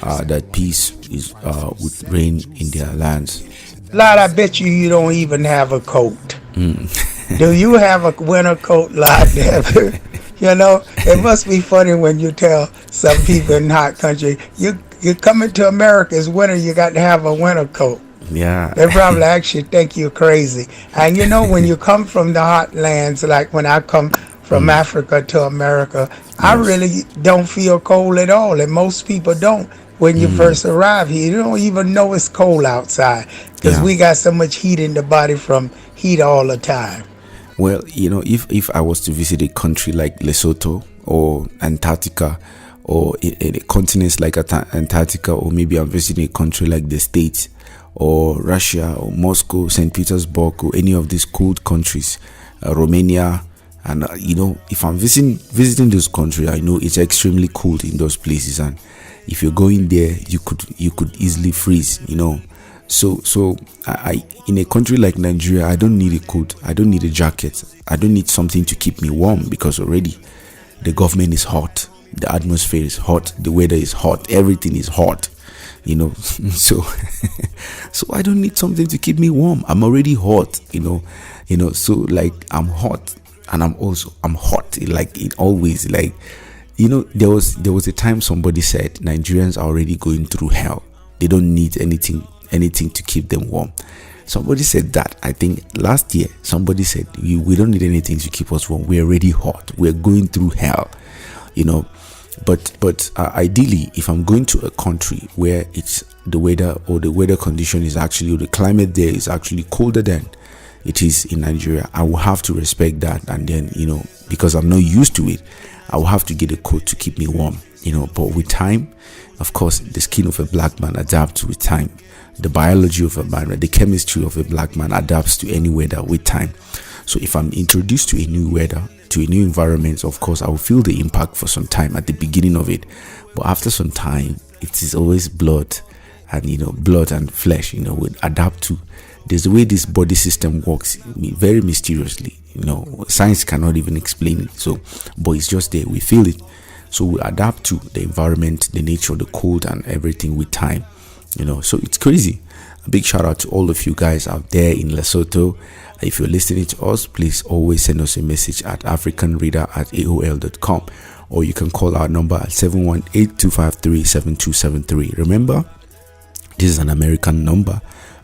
that peace would reign in their lands. Lord, I bet you don't even have a coat. Do you have a winter coat, Lord? You know, it must be funny when you tell some people in hot country, you're coming to America, it's winter, you got to have a winter coat. Yeah. They probably actually think you're crazy. And you know, when you come from the hot lands, like when I come from Africa to America, I Yes. really don't feel cold at all. And most people don't when you first arrive here. You don't even know it's cold outside because Yeah. we got so much heat in the body from heat all the time. Well, if I was to visit a country like Lesotho or Antarctica, or a continent like Antarctica, or maybe I'm visiting a country like the States or Russia or Moscow, St. Petersburg, or any of these cold countries, Romania, and if I'm visiting those countries, I know it's extremely cold in those places, and if you're going there, you could easily freeze. So I in a country like Nigeria, I don't need a coat, I don't need a jacket, I don't need something to keep me warm, because already the government is hot, the atmosphere is hot, the weather is hot, everything is hot, so so I don't need something to keep me warm. I'm already hot, so like I'm hot, and I'm hot, like it always, like there was a time somebody said Nigerians are already going through hell, they don't need anything to keep them warm. Somebody said that, I think last year. Somebody said we don't need anything to keep us warm, we're already hot, we're going through hell. But ideally, if I'm going to a country where it's the weather condition is actually, or the climate there is actually colder than it is in Nigeria, I will have to respect that. And then because I'm not used to it, I will have to get a coat to keep me warm. But with time, of course, the skin of a black man adapts with time. The biology of a man, the chemistry of a black man adapts to any weather with time. So if I'm introduced to a new weather, to a new environment, of course I will feel the impact for some time at the beginning of it, but after some time, it is always blood and flesh will adapt to. There's the way this body system works, very mysteriously. Science cannot even explain it, so but it's just there, we feel it. So we adapt to the environment, the nature, the cold, and everything with time. So it's crazy. A big shout out to all of you guys out there in Lesotho. If you're listening to us, please always send us a message at africanreader@aol.com, or you can call our number at 718-253-7273. Remember, this is an American number,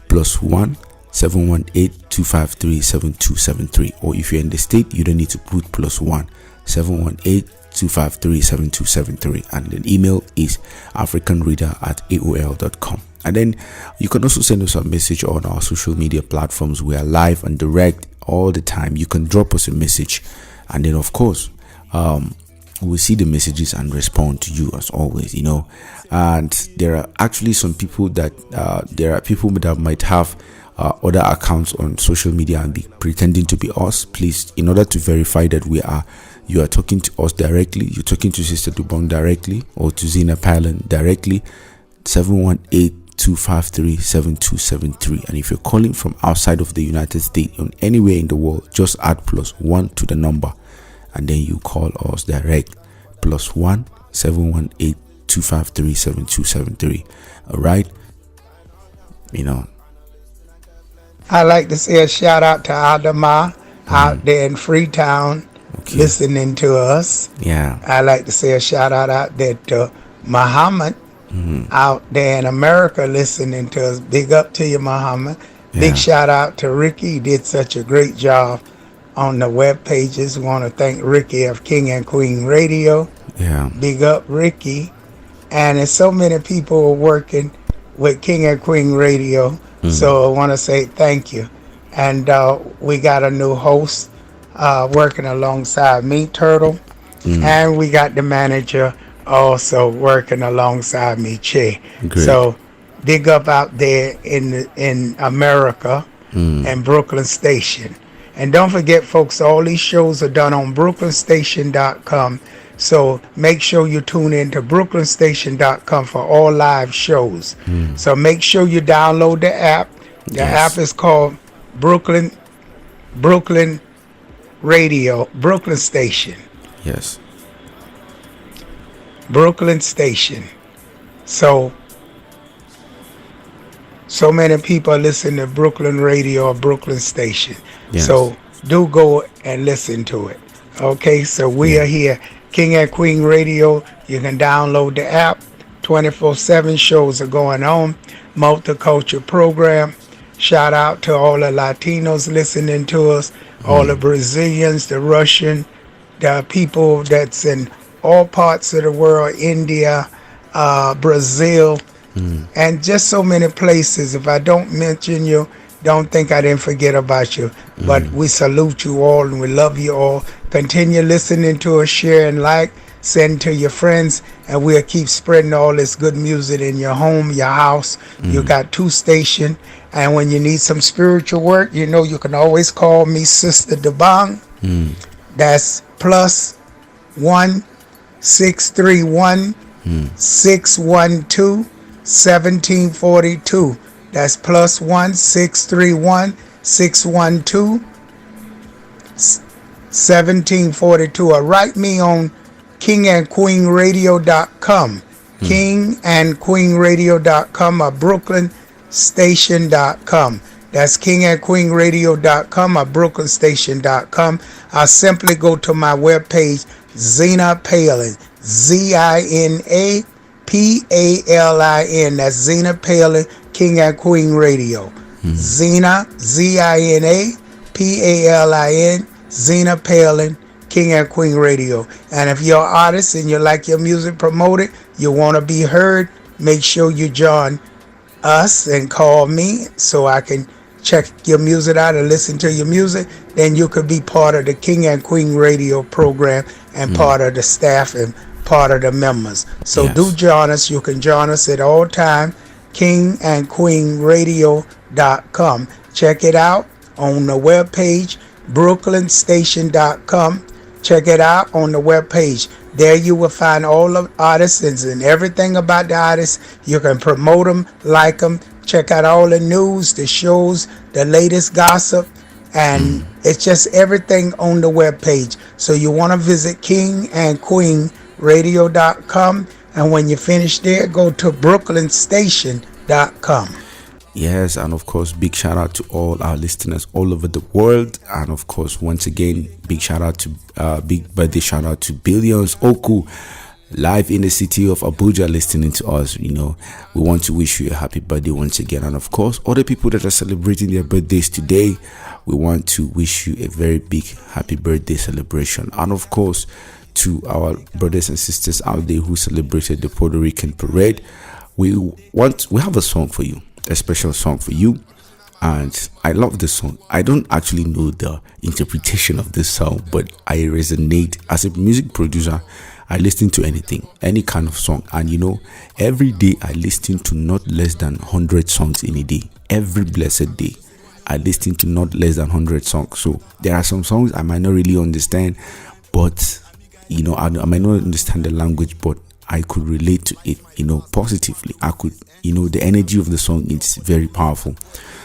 +1 718-253-7273. Or if you're in the state, you don't need to put +1 718-253-7273, and the email is africanreader@aol.com. And then you can also send us a message on our social media platforms. We are live and direct all the time. You can drop us a message, and then of course we'll see the messages and respond to you as always. And there are actually some people that might have other accounts on social media and be pretending to be us. Please, in order to verify that you are talking to us directly, you're talking to Sister Dobong directly, or to Zina Palin directly, 718-253-7273. And if you're calling from outside of the United States, on anywhere in the world, just add +1 to the number, and then you call us direct, +1 718-253-7273. All right. I like to say a shout out to Adama out there in Freetown, listening to us. Yeah. I like to say a shout out there to Muhammad out there in America listening to us. Big up to you, Muhammad. Yeah. Big shout out to Ricky. He did such a great job on the web pages. We want to thank Ricky of King and Queen Radio. Yeah. Big up Ricky. And there's so many people working with King and Queen Radio. So I want to say thank you. And we got a new host working alongside me, Turtle. And we got the manager also working alongside me, Che. Great. So big up out there in America and Brooklyn Station. And don't forget, folks, all these shows are done on brooklynstation.com. So make sure you tune in to brooklynstation.com for all live shows. So make sure you download the app. The app is called Brooklyn Radio, Brooklyn Station. Yes. Brooklyn Station. So many people listen to Brooklyn Radio or Brooklyn Station. Yes. So do go and listen to it. Okay, so we are here, King and Queen Radio. You can download the app 24/7 shows are going on. Multicultural program. Shout out to all the Latinos listening to us, all the Brazilians, the Russian, the people that's in all parts of the world, India, Brazil, and just so many places. If I don't mention you, don't think I didn't forget about you. But we salute you all and we love you all. Continue listening to us, share and like, send to your friends, and we'll keep spreading all this good music in your home, your house. You got 2 stations, and when you need some spiritual work, you know you can always call me Sister Dobong. That's +1 631 612 1742. That's +1 631 612 1742. Or write me on kingandqueenradio.com, kingandqueenradio.com, or brooklynstation.com. That's kingandqueenradio.com or brooklynstation.com. I'll simply go to my webpage, Zena Palin, ZinaPalin. That's Zena Palin, King and Queen Radio. Zena, ZinaPalin, Zena Palin, King and Queen Radio. And if you're an artist and you like your music promoted, you want to be heard, make sure you join us and call me so I can check your music out and listen to your music. Then you could be part of the King and Queen Radio program and part of the staff and part of the members. So do join us. You can join us at all time, kingandqueenradio.com. Check it out on the webpage, brooklynstation.com. Check it out on the webpage. There you will find all the artists and everything about the artists. You can promote them, like them, check out all the news, the shows, the latest gossip, and it's just everything on the webpage. So you want to visit kingandqueenradio.com, and when you finish there, go to brooklynstation.com. Yes, and of course, big shout out to all our listeners all over the world. And of course, once again, big shout out to big birthday shout out to Billions Oku, live in the city of Abuja, listening to us. You know, we want to wish you a happy birthday once again. And of course, all the people that are celebrating their birthdays today, we want to wish you a very big happy birthday celebration. And of course, to our brothers and sisters out there who celebrated the Puerto Rican parade, we have a song for you. A special song for you, and I love this song. I don't actually know the interpretation of this song, but I resonate. As a music producer, I listen to anything, any kind of song, and you know, every day I listen to not less than 100 songs in a day. Every blessed day I listen to not less than 100 songs. So there are some songs I might not really understand, but you know, I might not understand the language, but I could relate to it, you know, positively. I could, you know, the energy of the song is very powerful.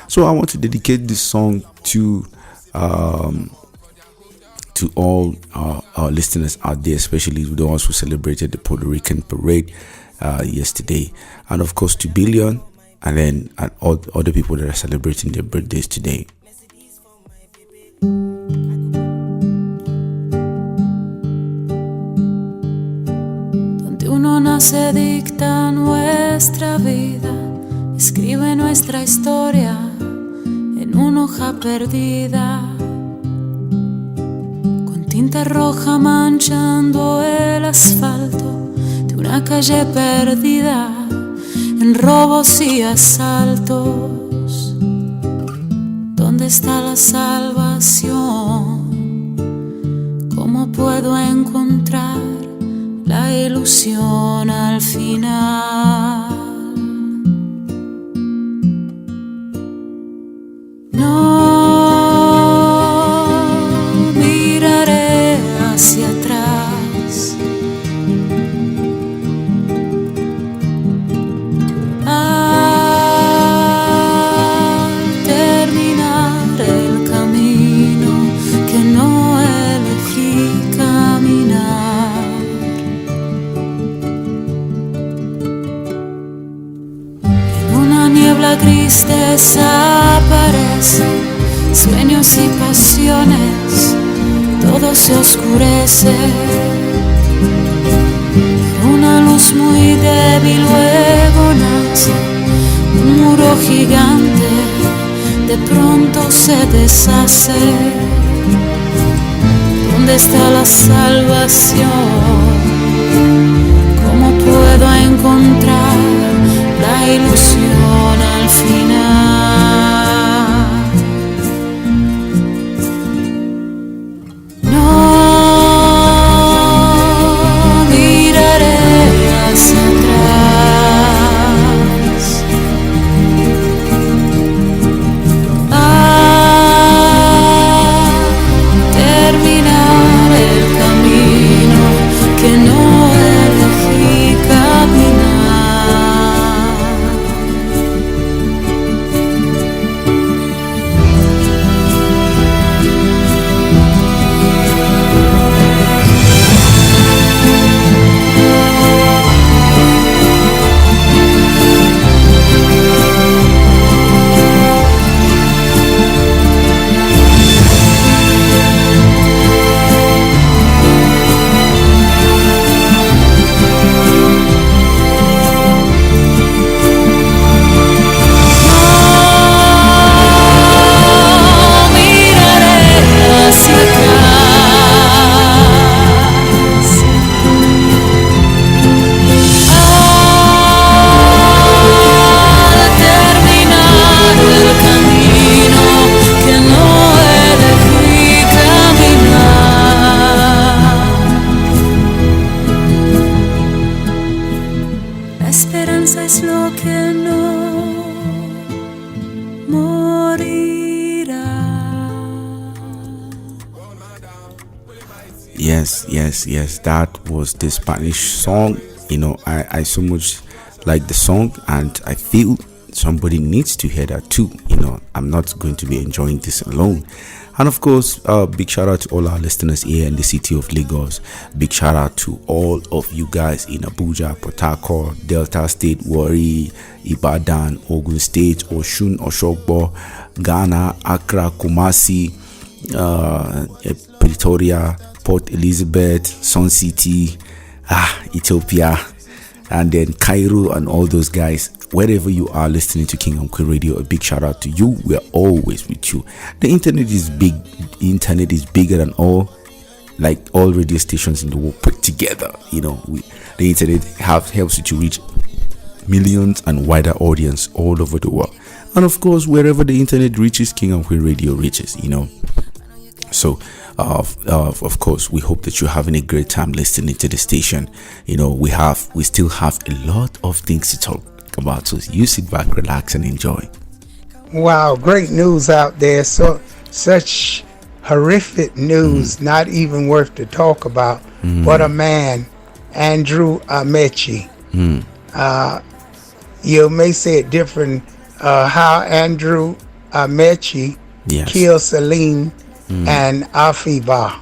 So I want to dedicate this song to all our listeners out there, especially the ones who celebrated the Puerto Rican parade yesterday, and of course to Billion, and then all other people that are celebrating their birthdays today. Uno nace, dicta nuestra vida, escribe nuestra historia en una hoja perdida, con tinta roja manchando el asfalto de una calle perdida en robos y asaltos. ¿Dónde está la salvación? ¿Cómo puedo encontrar la ilusión al final? No miraré hacia atrás, al terminar el camino que no elegí caminar. Niebla gris desaparece, sueños y pasiones, todo se oscurece. Una luz luz muy débil luego nace un muro gigante, de pronto se deshace. ¿Dónde está la salvación? ¿Cómo puedo encontrar la ilusión al final? No miraré hacia atrás. A terminar el camino que no elegí caminar. La esperanza es lo que no morirá. Yes. That was the Spanish song. I so much like the song, and I feel somebody needs to hear that too. I'm not going to be enjoying this alone. And of course, big shout out to all our listeners here in the city of Lagos. Big shout out to all of you guys in Abuja, Port Harcourt, Delta State, Warri, Ibadan, Ogun State, Oshun, Oshogbo, Ghana, Accra, Kumasi, Pretoria, Port Elizabeth, Sun City, Ethiopia, and then Cairo, and all those guys. Wherever you are listening to King and Queen Radio, a big shout out to you. We are always with you. The internet is big. The internet is bigger than all radio stations in the world put together. The internet helps you to reach millions and wider audience all over the world. And of course, wherever the internet reaches, King and Queen Radio reaches. So, of course, we hope that you're having a great time listening to the station. We still have a lot of things to talk about, so you sit back, relax, and enjoy. Wow, great news out there. So such horrific news, not even worth to talk about. What a man, Andrew Amechi. You may say it different, how Andrew Amechi killed Celine and Afiba.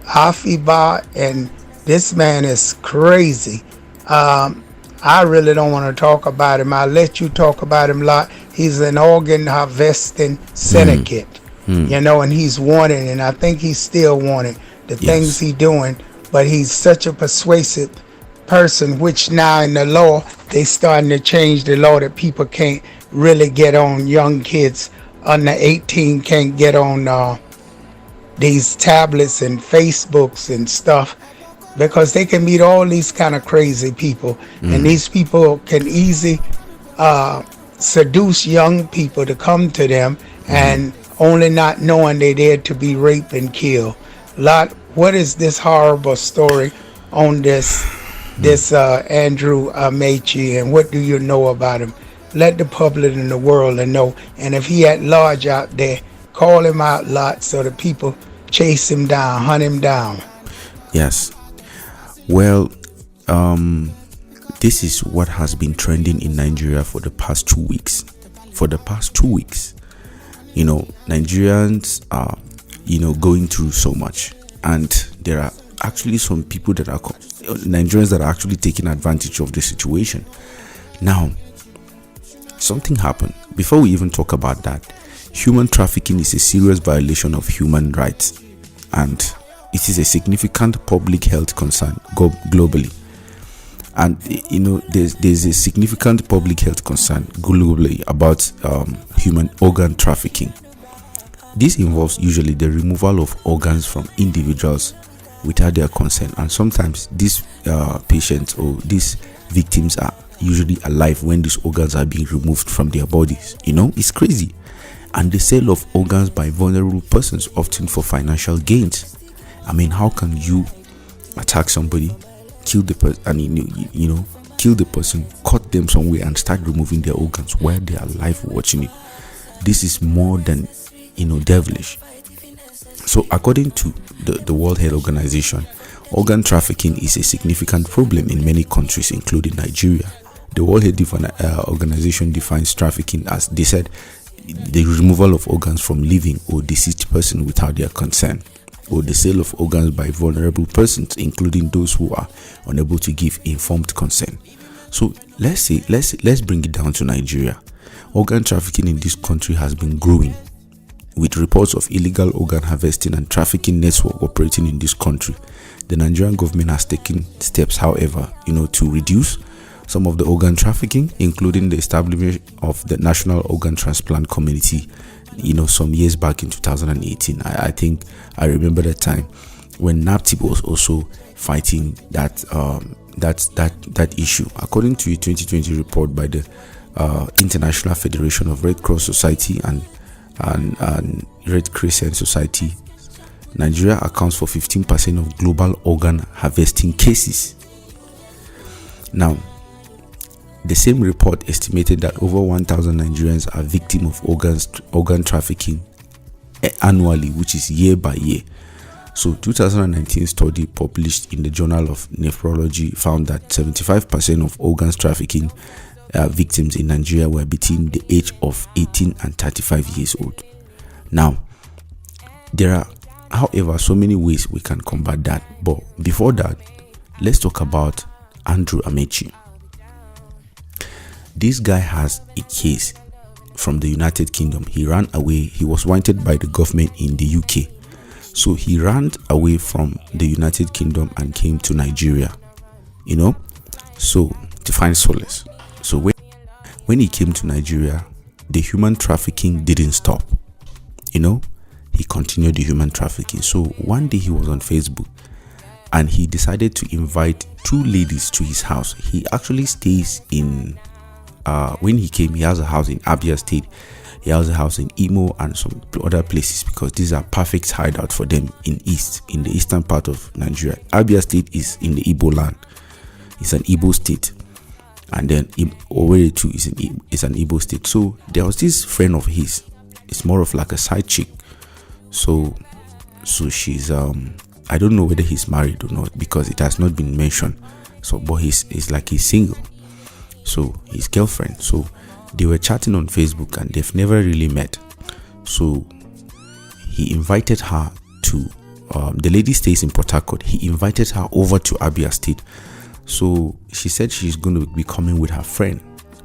Afiba, and this man is crazy. I really don't want to talk about him. I'll let you talk about him a lot. He's an organ harvesting syndicate, and he's wanted, and I think he's still wanted, the things he's doing, but he's such a persuasive person, which now in the law, they starting to change the law that people can't really get on, young kids under 18 can't get on these tablets and Facebooks and stuff, because they can meet all these kind of crazy people, and these people can easily seduce young people to come to them, and only not knowing they're there to be raped and killed. What is this horrible story on this Andrew Amechi, and what do you know about him? Let the public and the world know. And if he at large out there, call him out lots so the people chase him down, hunt him down. Yes. Well, this is what has been trending in Nigeria for the past 2 weeks. Nigerians are, going through so much, and there are actually some people that are Nigerians that are actually taking advantage of the situation. Now, something happened. Before we even talk about that, human trafficking is a serious violation of human rights, and it is a significant public health concern globally. And there's a significant public health concern globally about human organ trafficking. This involves usually the removal of organs from individuals without their consent, and sometimes these patients or these victims are usually alive when these organs are being removed from their bodies. It's crazy. And the sale of organs by vulnerable persons, often for financial gains. I mean, how can you attack somebody, kill the person, and kill the person, cut them somewhere, and start removing their organs while they are alive watching it? This is more than devilish. So, according to the World Health Organization, organ trafficking is a significant problem in many countries, including Nigeria. The World Health Organization defines trafficking as, they said, the removal of organs from living or deceased person without their consent, or the sale of organs by vulnerable persons, including those who are unable to give informed consent. So let's bring it down to Nigeria. Organ trafficking in this country has been growing, with reports of illegal organ harvesting and trafficking network operating in this country. The Nigerian government has taken steps, however, to reduce some of the organ trafficking, including the establishment of the National Organ Transplant Committee, some years back in 2018. I think I remember that time when NAPTIP was also fighting that issue. According to a 2020 report by the International Federation of Red Cross Society and Red Crescent Society, Nigeria accounts for 15% of global organ harvesting cases. Now, the same report estimated that over 1,000 Nigerians are victims of organ trafficking annually, which is year by year. So, 2019 study published in the Journal of Nephrology found that 75% of organs trafficking victims in Nigeria were between the age of 18 and 35 years old. Now, there are, however, so many ways we can combat that. But before that, let's talk about Andrew Amechi. This guy has a case from the United Kingdom. He ran away. He was wanted by the government in the UK. So he ran away from the United Kingdom and came to Nigeria, so to find solace. So when he came to Nigeria, the human trafficking didn't stop. He continued the human trafficking. So one day he was on Facebook and he decided to invite two ladies to his house. He actually stays in when he came, he has a house in Abia State, he has a house in Imo and some other places, because these are perfect hideout for them in the eastern part of Nigeria. Abia State is in the Igbo land. It's an Igbo state, and then Owerri too is an Igbo state. So there was this friend of his. It's more of like a side chick. So she's I don't know whether he's married or not, because it has not been mentioned. So, but he's single. So his girlfriend. So they were chatting on Facebook and they've never really met. So he invited her to the lady stays in Port Harcourt. He invited her over to Abia State. So she said she's going to be coming with her friend.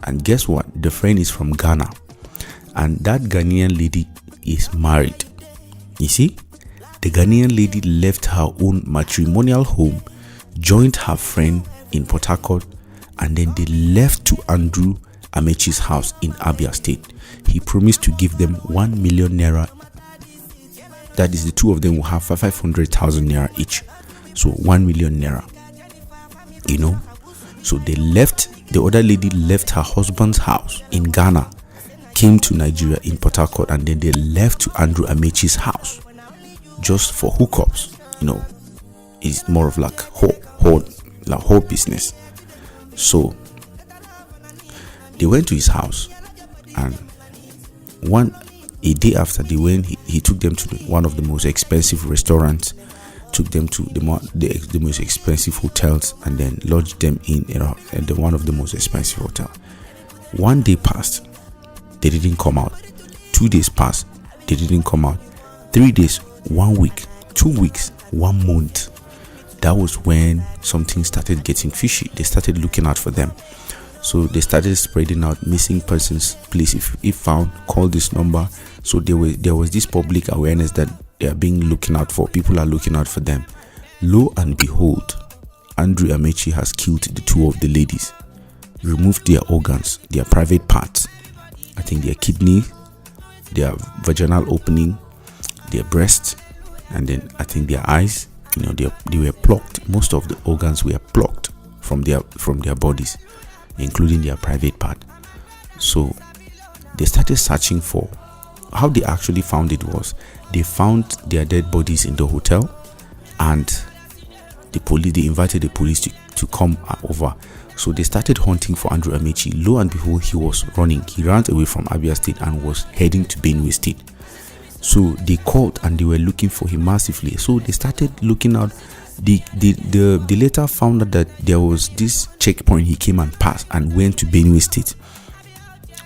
And guess what? The friend is from Ghana. And that Ghanaian lady is married. You see? The Ghanaian lady left her own matrimonial home, joined her friend in Port Harcourt, and then they left to Andrew Amechi's house in Abia State. He promised to give them 1 million naira. That is, the two of them will have 500,000 naira each. So 1 million naira. So they left, the other lady left her husband's house in Ghana, came to Nigeria in Port Harcourt, and then they left to Andrew Amechi's house just for hookups. It's more of like whole business. So they went to his house, and a day after they went, he took them to one of the most expensive restaurants, took them to the most expensive hotels, and then lodged them in one of the most expensive hotels. 1 day passed, they didn't come out. 2 days passed, they didn't come out. 3 days, 1 week, 2 weeks, 1 month. That was when something started getting fishy. They started looking out for them. So they started spreading out missing persons. Please, if found, call this number. So there was this public awareness that they are being looking out for. People are looking out for them. Lo and behold, Andrew Amechi has killed the two of the ladies, removed their organs, their private parts. I think their kidney, their vaginal opening, their breast, and then I think their eyes. They were plucked. Most of the organs were plucked from their bodies, including their private part. So they started searching for. How they actually found it was they found their dead bodies in the hotel, and they invited the police to come over. So they started hunting for Andrew Amechi. Lo and behold, he was running. He ran away from Abia State and was heading to Benue State. So they called and they were looking for him massively. So they started looking out. They later found out that there was this checkpoint he came and passed and went to Benue State.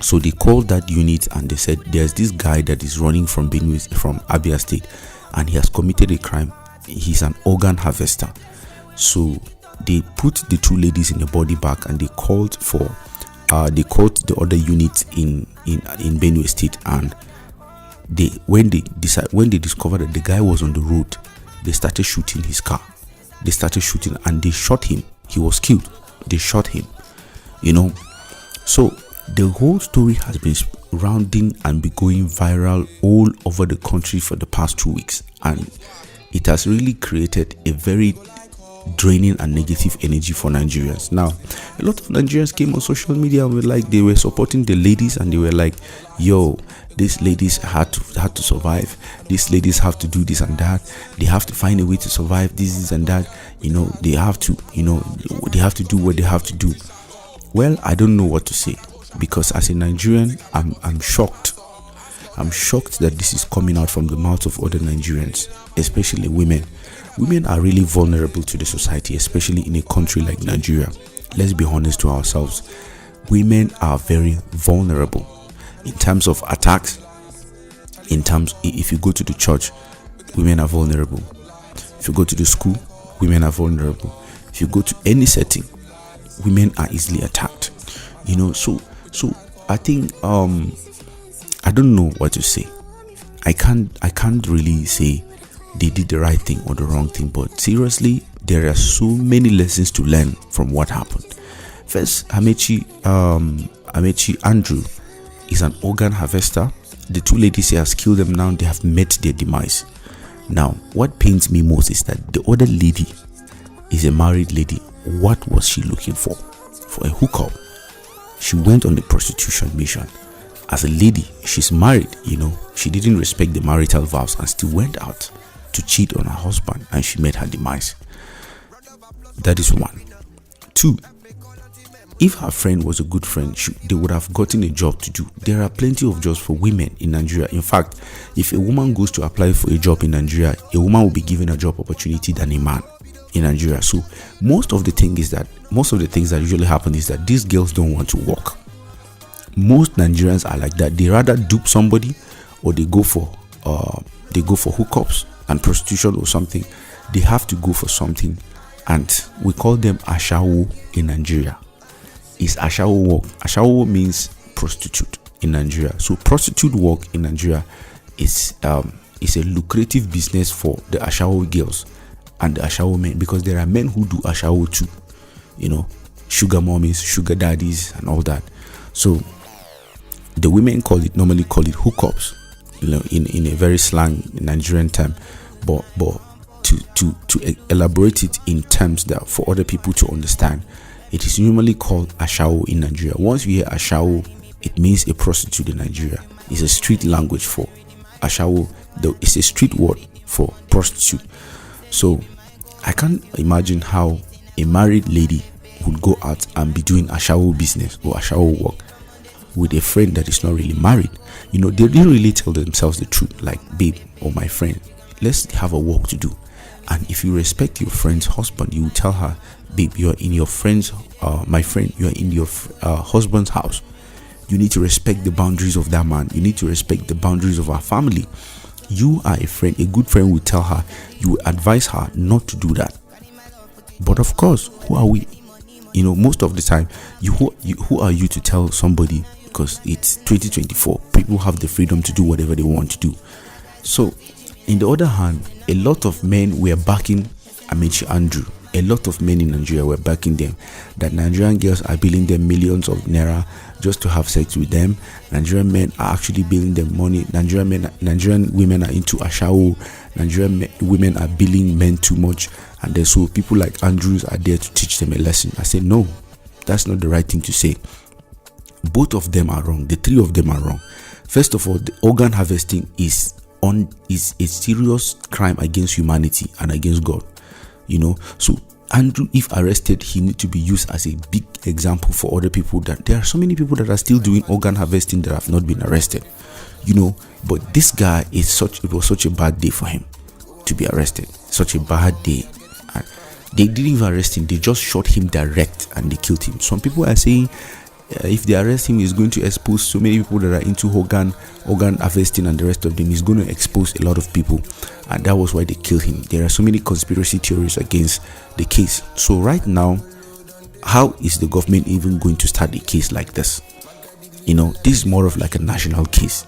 So they called that unit and they said there's this guy that is running from Abia State, and he has committed a crime. He's an organ harvester. So they put the two ladies in the body bag and they called the other units in Benue State, and when they discovered that the guy was on the road, they started shooting his car. They started shooting and they shot him. He was killed. They shot him. So the whole story has been rounding and be going viral all over the country for the past 2 weeks, and it has really created a very draining and negative energy for Nigerians. Now, a lot of Nigerians came on social media and they were supporting the ladies, and they were like, yo, these ladies had to survive. These ladies have to do this and that. They have to find a way to survive this and that. They have to do what they have to do. Well, I don't know what to say, because as a Nigerian, I'm shocked. I'm shocked that this is coming out from the mouths of other Nigerians, especially women. Women are really vulnerable to the society, especially in a country like Nigeria. Let's be honest to ourselves. Women are very vulnerable in terms of attacks. If you go to the church, women are vulnerable. If you go to the school, women are vulnerable. If you go to any setting, women are easily attacked. So I think I don't know what to say. I can't really say they did the right thing or the wrong thing, but seriously, there are so many lessons to learn from what happened. First, Amechi Andrew is an organ harvester. The two ladies he has killed them. Now they have met their demise. Now, what pains me most is that the other lady is a married lady. What was she looking for? For a hookup. She went on the prostitution mission. As a lady, she's married, she didn't respect the marital vows and still went out to cheat on her husband, and she met her demise. That is one. Two, if her friend was a good friend, they would have gotten a job to do. There are plenty of jobs for women in Nigeria. In fact, if a woman goes to apply for a job in Nigeria, a woman will be given a job opportunity than a man in Nigeria. So most of the things that usually happen is that these girls don't want to work. Most Nigerians are like that. They rather dupe somebody, or they go for hookups and prostitution or something. They have to go for something, and we call them ashawo in Nigeria. Is ashawo work? Ashawo means prostitute in Nigeria. So prostitute work in Nigeria is a lucrative business for the ashawo girls and the ashawo men, because there are men who do ashawo too. Sugar mommies, sugar daddies, and all that. So the women normally call it hookups, in a very slang Nigerian term, but to elaborate it in terms that for other people to understand, it is normally called ashawo in Nigeria. Once you hear ashawo, it means a prostitute in Nigeria. It's a street language for ashawo. It's a street word for prostitute. So I can't imagine how a married lady would go out and be doing ashawo business or ashawo work with a friend that is not really married. They didn't really tell themselves the truth, like, babe or my friend, let's have a work to do. And if you respect your friend's husband, you will tell her, babe, you're in your friend's my friend, you're in your husband's house. You need to respect the boundaries of that man. You need to respect the boundaries of our family. You are a friend. A good friend will tell her, you will advise her not to do that. But of course, who are we? Most of the time, who are you to tell somebody? Because it's 2024, people have the freedom to do whatever they want to do. So, in the other hand, a lot of men were backing Amechi Andrew a lot of men in Nigeria were backing them, that Nigerian girls are billing them millions of naira just to have sex with them. Nigerian men are actually billing them money. Nigerian women are into ashawo. Nigerian women are billing men too much, and then so people like Andrews are there to teach them a lesson. I say no, that's not the right thing to say. Both of them are wrong. The three of them are wrong. First of all, the organ harvesting is a serious crime against humanity and against God. So Andrew, if arrested, he needs to be used as a big example for other people, that there are so many people that are still doing organ harvesting that have not been arrested. But this guy it was such a bad day for him to be arrested. Such a bad day. And they didn't even arrest him, they just shot him direct and they killed him. Some people are saying if they arrest him, he's going to expose so many people that are into organ harvesting and the rest of them. He's going to expose a lot of people, and that was why they killed him. There are so many conspiracy theories against the case. So right now, how is the government even going to start a case like this? This is more of like a national case.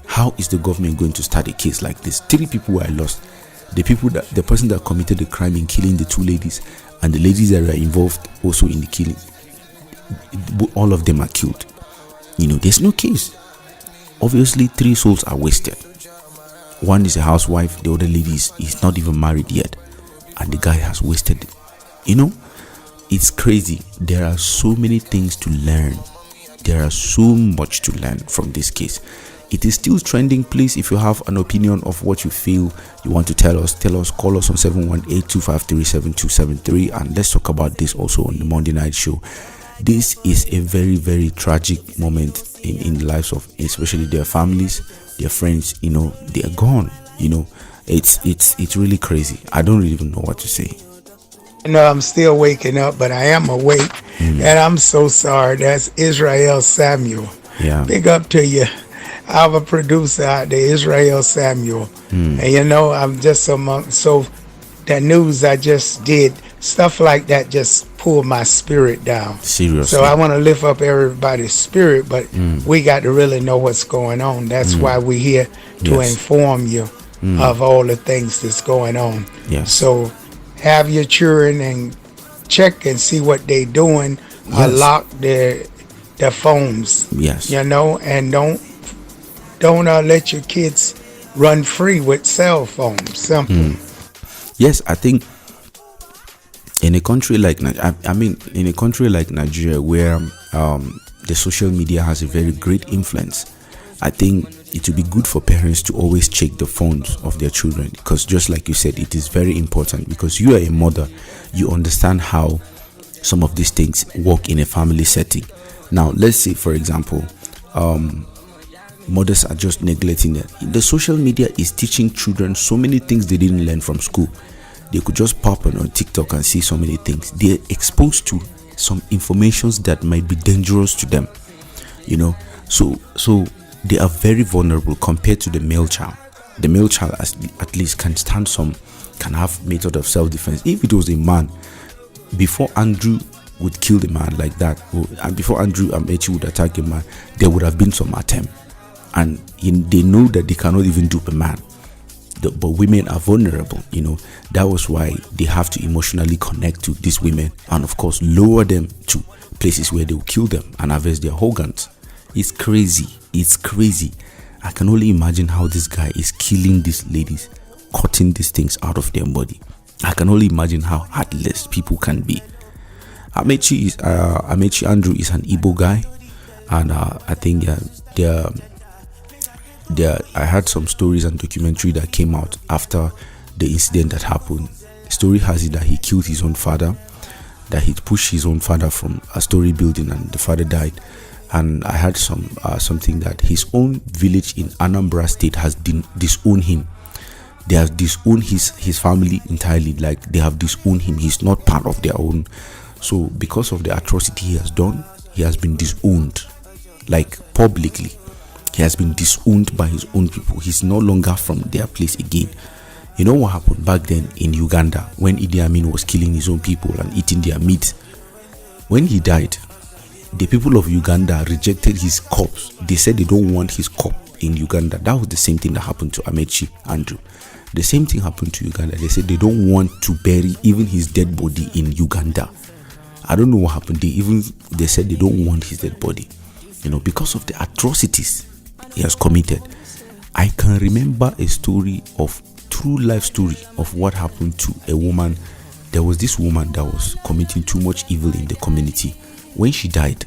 How is the government going to start a case like this? 3 people were lost. The person that committed the crime in killing the 2 ladies, and the ladies that were involved also in the killing, all of them are killed. There's no case. Obviously 3 souls are wasted. One is a housewife, the other lady is not even married yet, and the guy has wasted it. It's crazy. There are so many things to learn. There are so much to learn from this case. It is still trending. Please, if you have an opinion of what you feel you want to tell us, call us on 718-253-7273, and let's talk about this also on the Monday night show. This is a very, very tragic moment in the lives of especially their families, their friends. They are gone. It's really crazy. I don't even know what to say. I'm still waking up, but I am awake, and I'm so sorry. That's Israel Samuel. Yeah. Big up to you. I have a producer out there, Israel Samuel. And I'm just so that news I just did, stuff like that just pulled my spirit down. Seriously. So I want to lift up everybody's spirit, but we got to really know what's going on. That's why we're here to inform you of all the things that's going on. Yes. So have your children and check and see what they're doing. Yes. Lock their phones. Yes. And don't let your kids run free with cell phones. Simple. Yes, I think in a country like Nigeria, where the social media has a very great influence, I think it would be good for parents to always check the phones of their children, because just like you said, it is very important, because you are a mother, you understand how some of these things work in a family setting. Now, let's say, for example, mothers are just neglecting it. The social media is teaching children so many things they didn't learn from school. They could just pop on TikTok and see so many things. They're exposed to some informations that might be dangerous to them. So they are very vulnerable compared to the male child. The male child at least can have method of self-defense. If it was a man, before Andrew would kill the man like that, and before Andrew Amechi would attack a man, there would have been some attempt. And they know that they cannot even dupe a man. But women are vulnerable. That was why they have to emotionally connect to these women, and of course lower them to places where they will kill them and harvest their organs. It's crazy. I can only imagine how this guy is killing these ladies, cutting these things out of their body. I can only imagine how heartless people can be. Amechi Andrew is an Igbo guy, and I think I heard some stories and documentary that came out after the incident that happened. Story has it that he killed his own father, that he pushed his own father from a story building and the father died. And I heard something that his own village in Anambra State has disowned him. They have disowned his family entirely. Like, they have disowned him. He's not part of their own. So because of the atrocity he has done, he has been disowned, like publicly. He has been disowned by his own people. He's no longer from their place again. You know what happened back then in Uganda when Idi Amin was killing his own people and eating their meat? When he died, the people of Uganda rejected his corpse. They said they don't want his corpse in Uganda. That was the same thing that happened to Amechi Andrew. The same thing happened to Uganda. They said they don't want to bury even his dead body in Uganda. I don't know what happened. They said they don't want his dead body, because of the atrocities he has committed. I can remember a true life story of what happened to a woman. There was this woman that was committing too much evil in the community. When she died,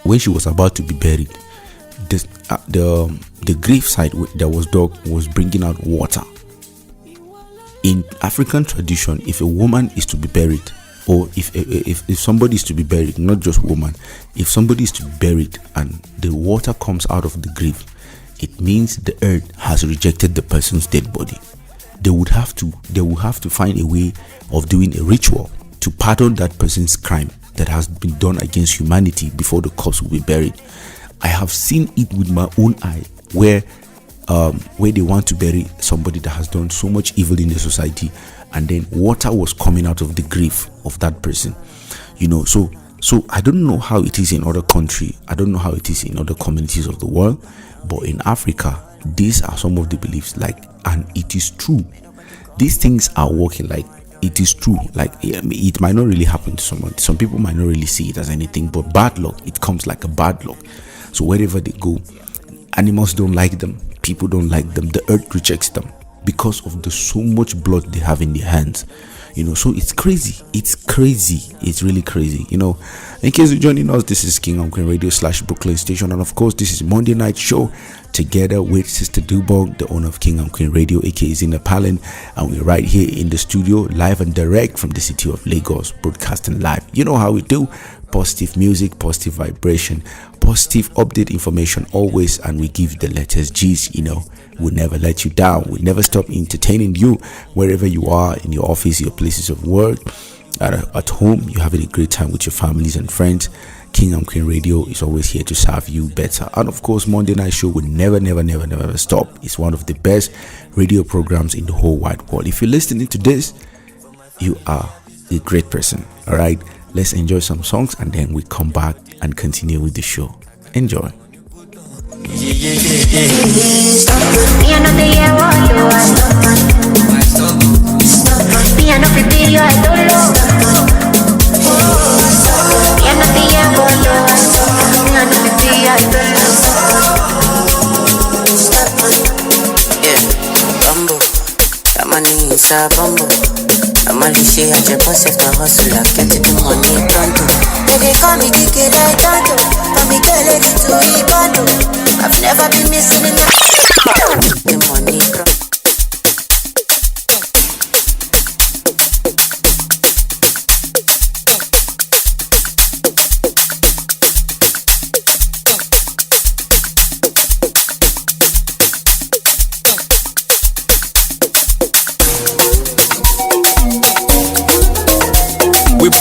when she was about to be buried, the grave site that was dug was bringing out water. In African tradition, if a woman is to be buried, or if somebody is to be buried, not just woman, if somebody is to be buried and the water comes out of the grave, it means the earth has rejected the person's dead body. They will have to find a way of doing a ritual to pardon that person's crime that has been done against humanity before the corpse will be buried. I have seen it with my own eye where they want to bury somebody that has done so much evil in the society, and then water was coming out of the grave of that person. So I don't know how it is in other countries. I don't know how it is in other communities of the world, but in Africa, these are some of the beliefs. And it is true. These things are working. It is true. It might not really happen to someone. Some people might not really see it as anything, but bad luck. It comes like a bad luck. So wherever they go, animals don't like them. People don't like them. The earth rejects them because of the so much blood they have in their hands. So it's crazy. It's really crazy. In case you're joining us, this is King and Queen Radio / Brooklyn Station, and of course this is Monday Night Show together with Sister Dobong, the owner of King and Queen Radio, aka Zina Palin, and we're right here in the studio, live and direct from the city of Lagos, broadcasting live. You know how we do. Positive music, positive vibration, positive update information always, and we give the letters G's. We'll never let you down. We'll never stop entertaining you wherever you are, in your office, your places of work, at home. You're having a great time with your families and friends. King and Queen Radio is always here to serve you better. And of course, Monday Night Show will never stop. It's one of the best radio programs in the whole wide world. If you're listening to this, you are a great person. All right, let's enjoy some songs and then we come back and continue with the show. Enjoy. Say I just process my hustle, I get to the money pronto. They call me DK like Tonto, for me girl ready to be bondo. I've never been missing in the money pronto.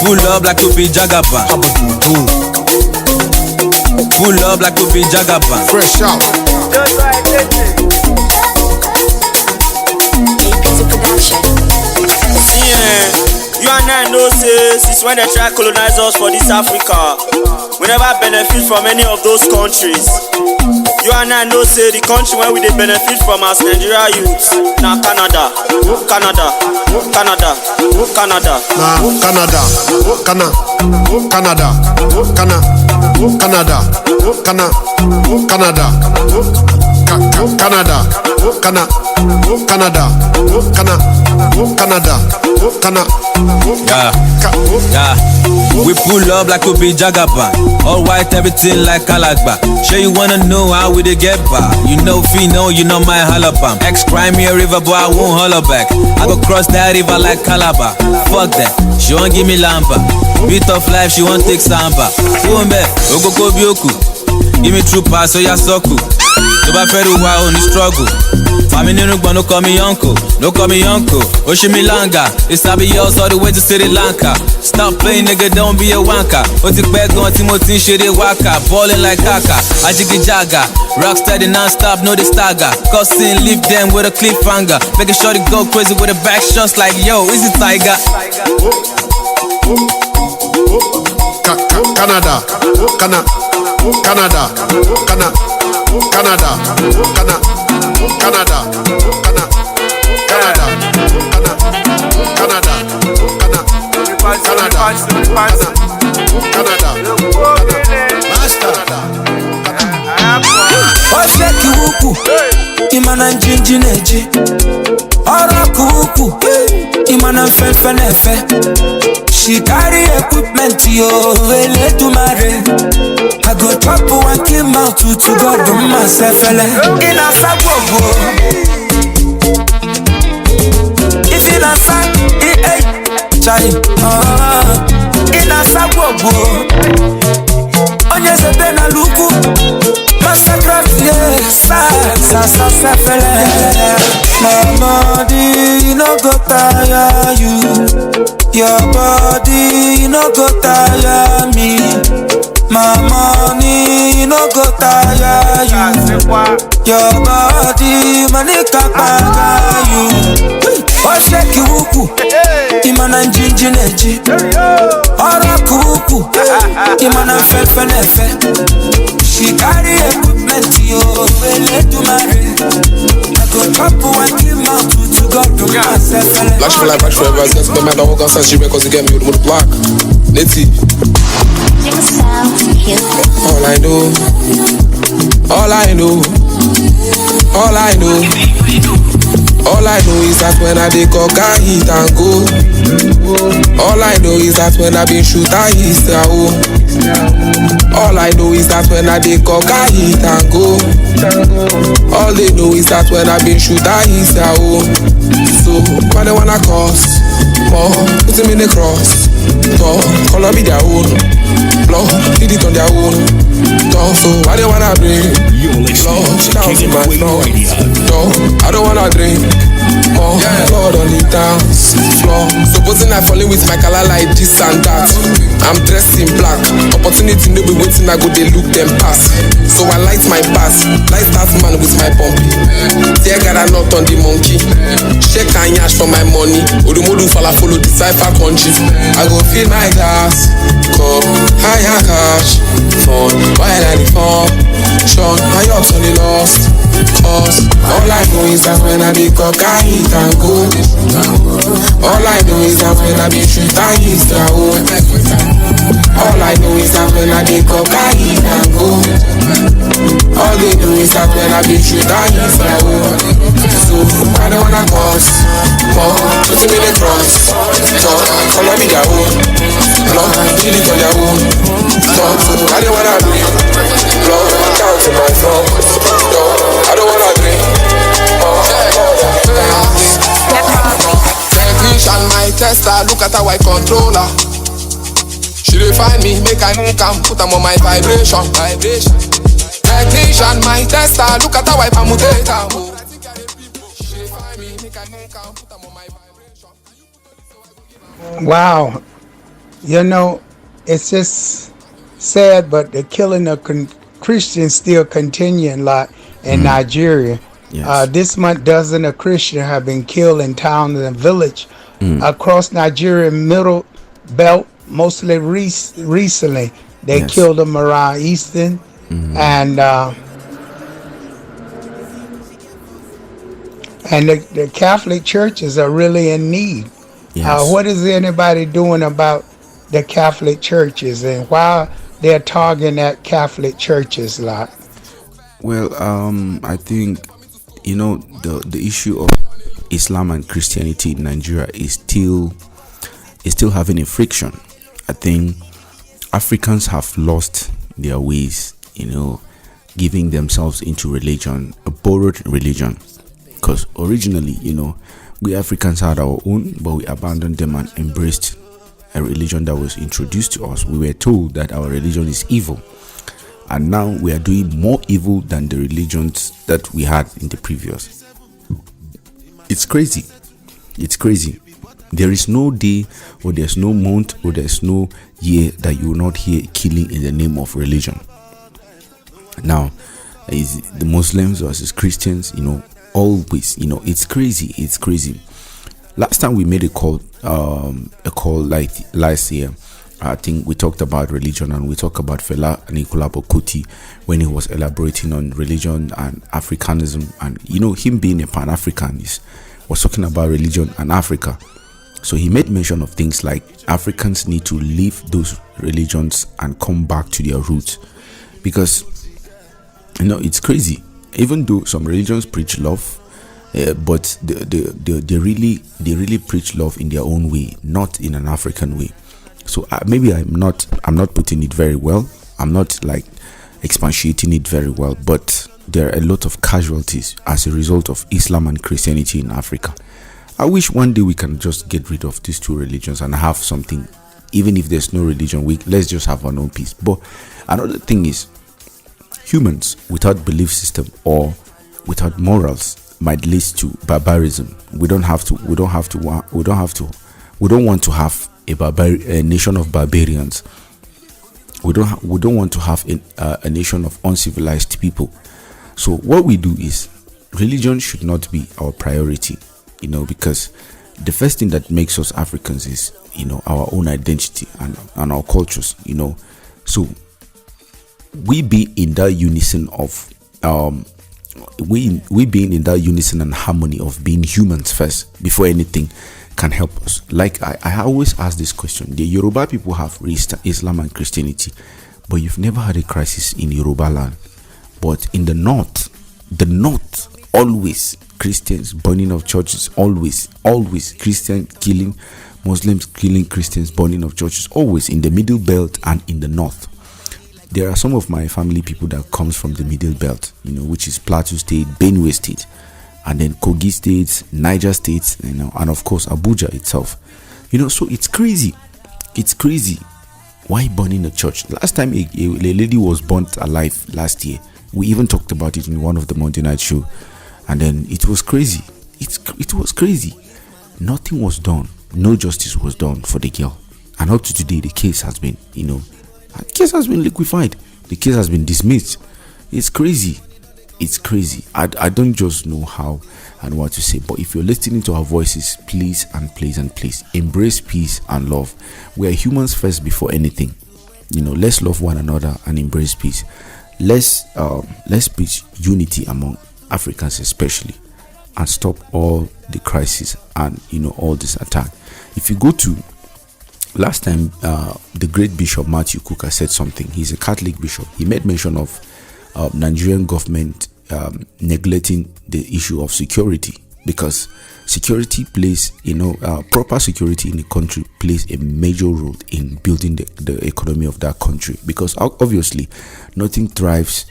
Pull up like we be Jagaba. Pull up like we be Jagaba. Fresh out. Yeah, you and I know say since when they try to colonize us for this Africa, we never benefit from any of those countries. You and I know say the country where we they benefit from as Nigeria youths. Now Canada. Nah, Canada. Canada. Canada. Canada. Canada. Yeah. We pull up like we be Jagaban. All white, everything like Alagba. Sure you wanna know how we dey get by? You know Fino, you know my halabam. Ex-crime me a river, boy, I won't holler back. I go cross that river like Calabar. Fuck that, she won't give me lamba. Beat of life, she won't take samba. Umbe, Ogoko Bioku. Give me true pass, so ya soku. To ba feru wa on the struggle. Fami nínú gbọ́n, no call me uncle, no call me uncle. Oshimilanga, it's Abios all the way to Sri Lanka. Stop playing, nigga, don't be a wanker. Ó ti pẹ́ gan tí mo ti ń ṣeré waka, ballin' like Kaka, Ajigijaga. Rock steady non-stop, no the stagger. Cussing, leave them with a cliffhanger. Making sure to go crazy with the back shots like, yo, is it Tiger? Canada. Canada. Canada. Canada. Canada. Canada. njinji neji Ora kuku Imana fefe nefe She carry equipment yo Ele tumare I go drop one came out to God do myself Ina sabobo If ina sa Chai Ina sabobo Onye sebe na luku Massacre sa fele My body no go tire you Your body no go tire me My money no go tire you Your body money kapanga you O shake wuku Imana njinji neji Ora kuku Imana fefe nefe She carry equipment yo Ele tumare I go drop one came out to God to myself Black for life, black forever. It's gonna matter how constant she records to get me with the block. Nitty. All I know, all I know, all I know, all I know is that when I dey coca hit and go. All I know is that when I been shoot I hit the home. All I know is that when I dey coca hit and go. All they know is that when I been shoot I hit the home. So why they wanna cause more? Put him in the cross. Talk, color be their own. Blood, did it on their own. Talk, so why they wanna bring blood down to my floor? Talk, I don't wanna drink more blood on the dance floor. Supposing I falling with my color like this and that. I'm dressed in black. Opportunity no be waiting, I go they look them pass. So I light my pass, light that man with my pumpy. Tear got a knot on the monkey. Shake and yash for my money. Odumodu fala follow the cipher country. I go fill my glass, cup, higher cash, phone, while I fall. Sean, my yachts only lost. Cause all I know is that when I be coca hit and go. All I know is that when I be shoot I hit the home. All I know is that when I be coca hit and go. All they do is that when I be shoot I hit the home. So I don't wanna cause more, put him in the cross. Talk, color me their own. Blood, kill it on their own. Talk, so I don't wanna bring blood down to my phone. I don't wanna drink. Technician, my tester, look at how I controller. She dey find me, make I come, put them on my vibration. Technician, my tester, look at how I permutate her. Wow, you know, it's just sad, but the killing of Christians still continuing lot in Nigeria. Yes. This month, dozens of Christians have been killed in towns and village across Nigeria middle belt. Mostly recently, they killed them around Eastern and the Catholic churches are really in need. Yes. What is anybody doing about the Catholic churches and why they're targeting at Catholic churches a lot? Well, I think, you know, the issue of Islam and Christianity in Nigeria is still having a friction. I think Africans have lost their ways, you know, giving themselves into religion, a borrowed religion. Because originally, you know, we Africans had our own, but we abandoned them and embraced a religion that was introduced to us. We were told that our religion is evil. And now we are doing more evil than the religions that we had in the previous. It's crazy. It's crazy. There is no day or there's no month or there's no year that you will not hear killing in the name of religion. Now, is the Muslims versus Christians, you know, always, you know, it's crazy. It's crazy. Last time we made a call like last year, I think we talked about religion and we talked about Fela Anikulapo Kuti when he was elaborating on religion and Africanism, and you know, him being a Pan-Africanist was talking about religion and Africa. So he made mention of things like Africans need to leave those religions and come back to their roots, because you know, it's crazy. Even though some religions preach love, but they really preach love in their own way, not in an African way. So maybe I'm not putting it very well. I'm not like expatiating it very well, but there are a lot of casualties as a result of Islam and Christianity in Africa. I wish one day we can just get rid of these two religions and have something. Even if there's no religion, let's just have our own peace. But another thing is, humans without belief system or without morals might lead to barbarism. We don't want to have a nation of barbarians. We don't want to have a nation of uncivilized people. So what we do is, religion should not be our priority, because the first thing that makes us Africans is, our own identity and our cultures, So we be in that unison of we being in that unison and harmony of being humans first before anything can help us. Like I always ask this question: the Yoruba people have raised Islam and Christianity, but you've never had a crisis in Yoruba land. But in the north, always Christians burning of churches, always Christian killing Muslims, killing Christians, burning of churches, always in the middle belt and in the north. There are some of my family people that comes from the middle belt, which is Plateau State, Benue State, and then Kogi State, Niger State, and of course Abuja itself. So it's crazy. It's crazy. Why burning a church? Last time a lady was burnt alive last year. We even talked about it in one of the Monday night show, and then it was crazy. It was crazy. Nothing was done. No justice was done for the girl, and up to today, the case has been, the case has been liquefied. The case has been dismissed. It's crazy. It's crazy. I don't just know how and what to say, but if you're listening to our voices, please embrace peace and love. We are humans first before anything. Let's love one another and embrace peace. Let's preach unity among Africans especially, and stop all the crisis and all this attack. If you go to last time, the great Bishop Matthew Kuka said something. He's a Catholic bishop. He made mention of Nigerian government neglecting the issue of security, because security plays, proper security in the country plays a major role in building the economy of that country, because obviously nothing thrives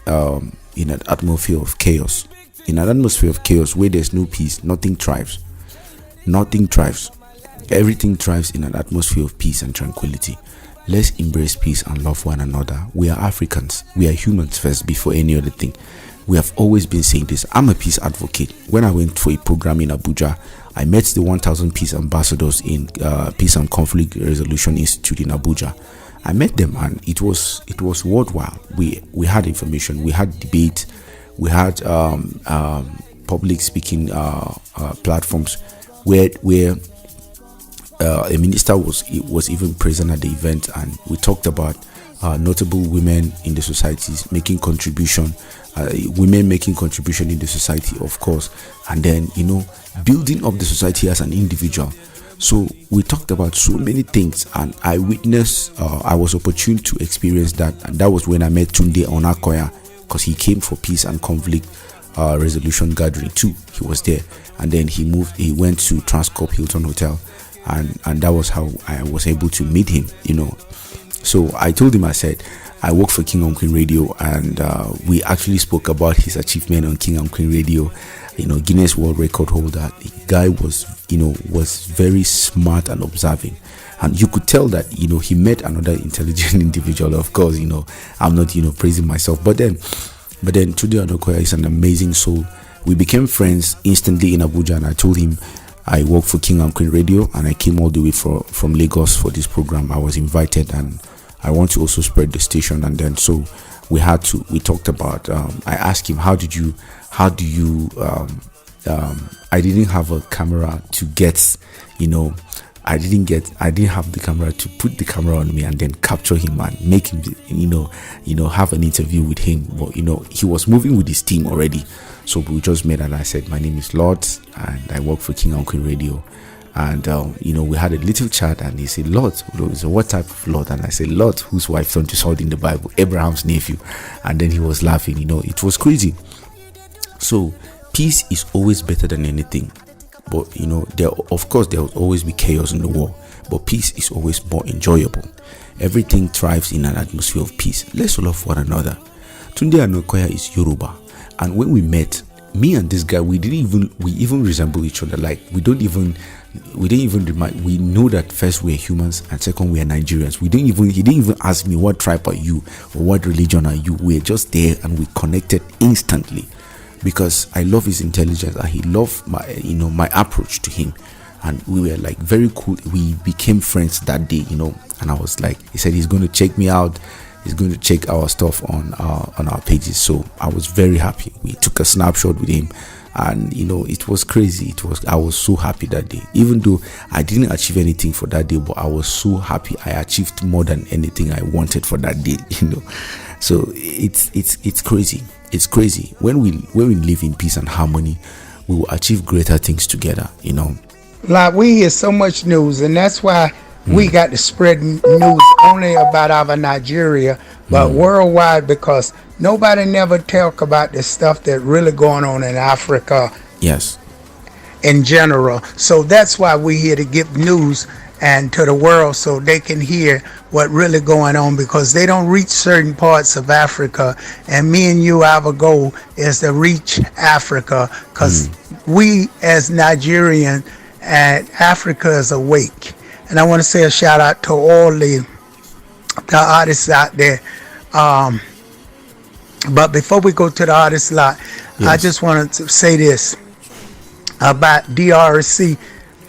in an atmosphere of chaos. In an atmosphere of chaos where there's no peace, nothing thrives. Everything thrives in an atmosphere of peace and tranquility. Let's embrace peace and love one another. We are Africans. We are humans first before any other thing. We have always been saying this. I'm a peace advocate. When I went for a program in Abuja, I met the 1,000 peace ambassadors in Peace and Conflict Resolution Institute in Abuja. I met them, and it was worthwhile. We had information, we had debate, we had public speaking platforms where a minister was even present at the event, and we talked about notable women in the societies making contribution, women making contribution in the society, of course, and then building up the society as an individual. So we talked about so many things, and I was opportune to experience that, and that was when I met Tunde Onakoya, because he came for Peace and Conflict Resolution Gathering too. He was there, and then he went to Transcorp Hilton Hotel, and that was how I was able to meet him. So I told him, I said, I work for King and Queen Radio, and we actually spoke about his achievement on King and Queen Radio. Guinness World Record holder. The guy was very smart and observing, and you could tell that he met another intelligent individual. Of course, I'm not praising myself, but then Tunde Onakoya is an amazing soul. We became friends instantly in Abuja, and I told him I work for King and Queen Radio, and I came all the way from Lagos for this program. I was invited, and I want to also spread the station. And then so we talked about, I asked him, how do you I didn't have a camera to get, I didn't have the camera to put the camera on me and then capture him and make him, have an interview with him. But, he was moving with his team already. So we just met, and I said, my name is Lord, and I work for King and Queen Radio. And, we had a little chat, and he said, Lord, what type of Lord? And I said, Lord, whose wife turned to salt in the Bible, Abraham's nephew. And then he was laughing, it was crazy. So peace is always better than anything. But there will always be chaos in the war, but peace is always more enjoyable. Everything thrives in an atmosphere of peace. Let's love one another. Tunde Anokoya is Yoruba, and when we met, me and this guy, we even resemble each other. Like we know that first we're humans and second we're Nigerians. He didn't even ask me what tribe are you or what religion are you. We're just there and we connected instantly because I love his intelligence and he loved my approach to him, and we were like very cool. We became friends that day, and I was like, he said he's going to check me out. He's going to check our stuff on our pages. So I was very happy. We took a snapshot with him, and it was crazy. I was so happy that day, even though I didn't achieve anything for that day, but I was so happy. I achieved more than anything I wanted for that day. So it's crazy. It's crazy. When we live in peace and harmony, we will achieve greater things together. Like we hear so much news, and that's why we got to spread news only about our Nigeria, but worldwide, because nobody never talk about the stuff that really going on in Africa. Yes. In general. So that's why we here to give news and to the world so they can hear what really going on, because they don't reach certain parts of Africa. And me and you, our goal is to reach Africa, because we as Nigerian and Africa is awake. And I want to say a shout out to all the artists out there. But before we go to the artist lot, I just wanted to say this about DRC,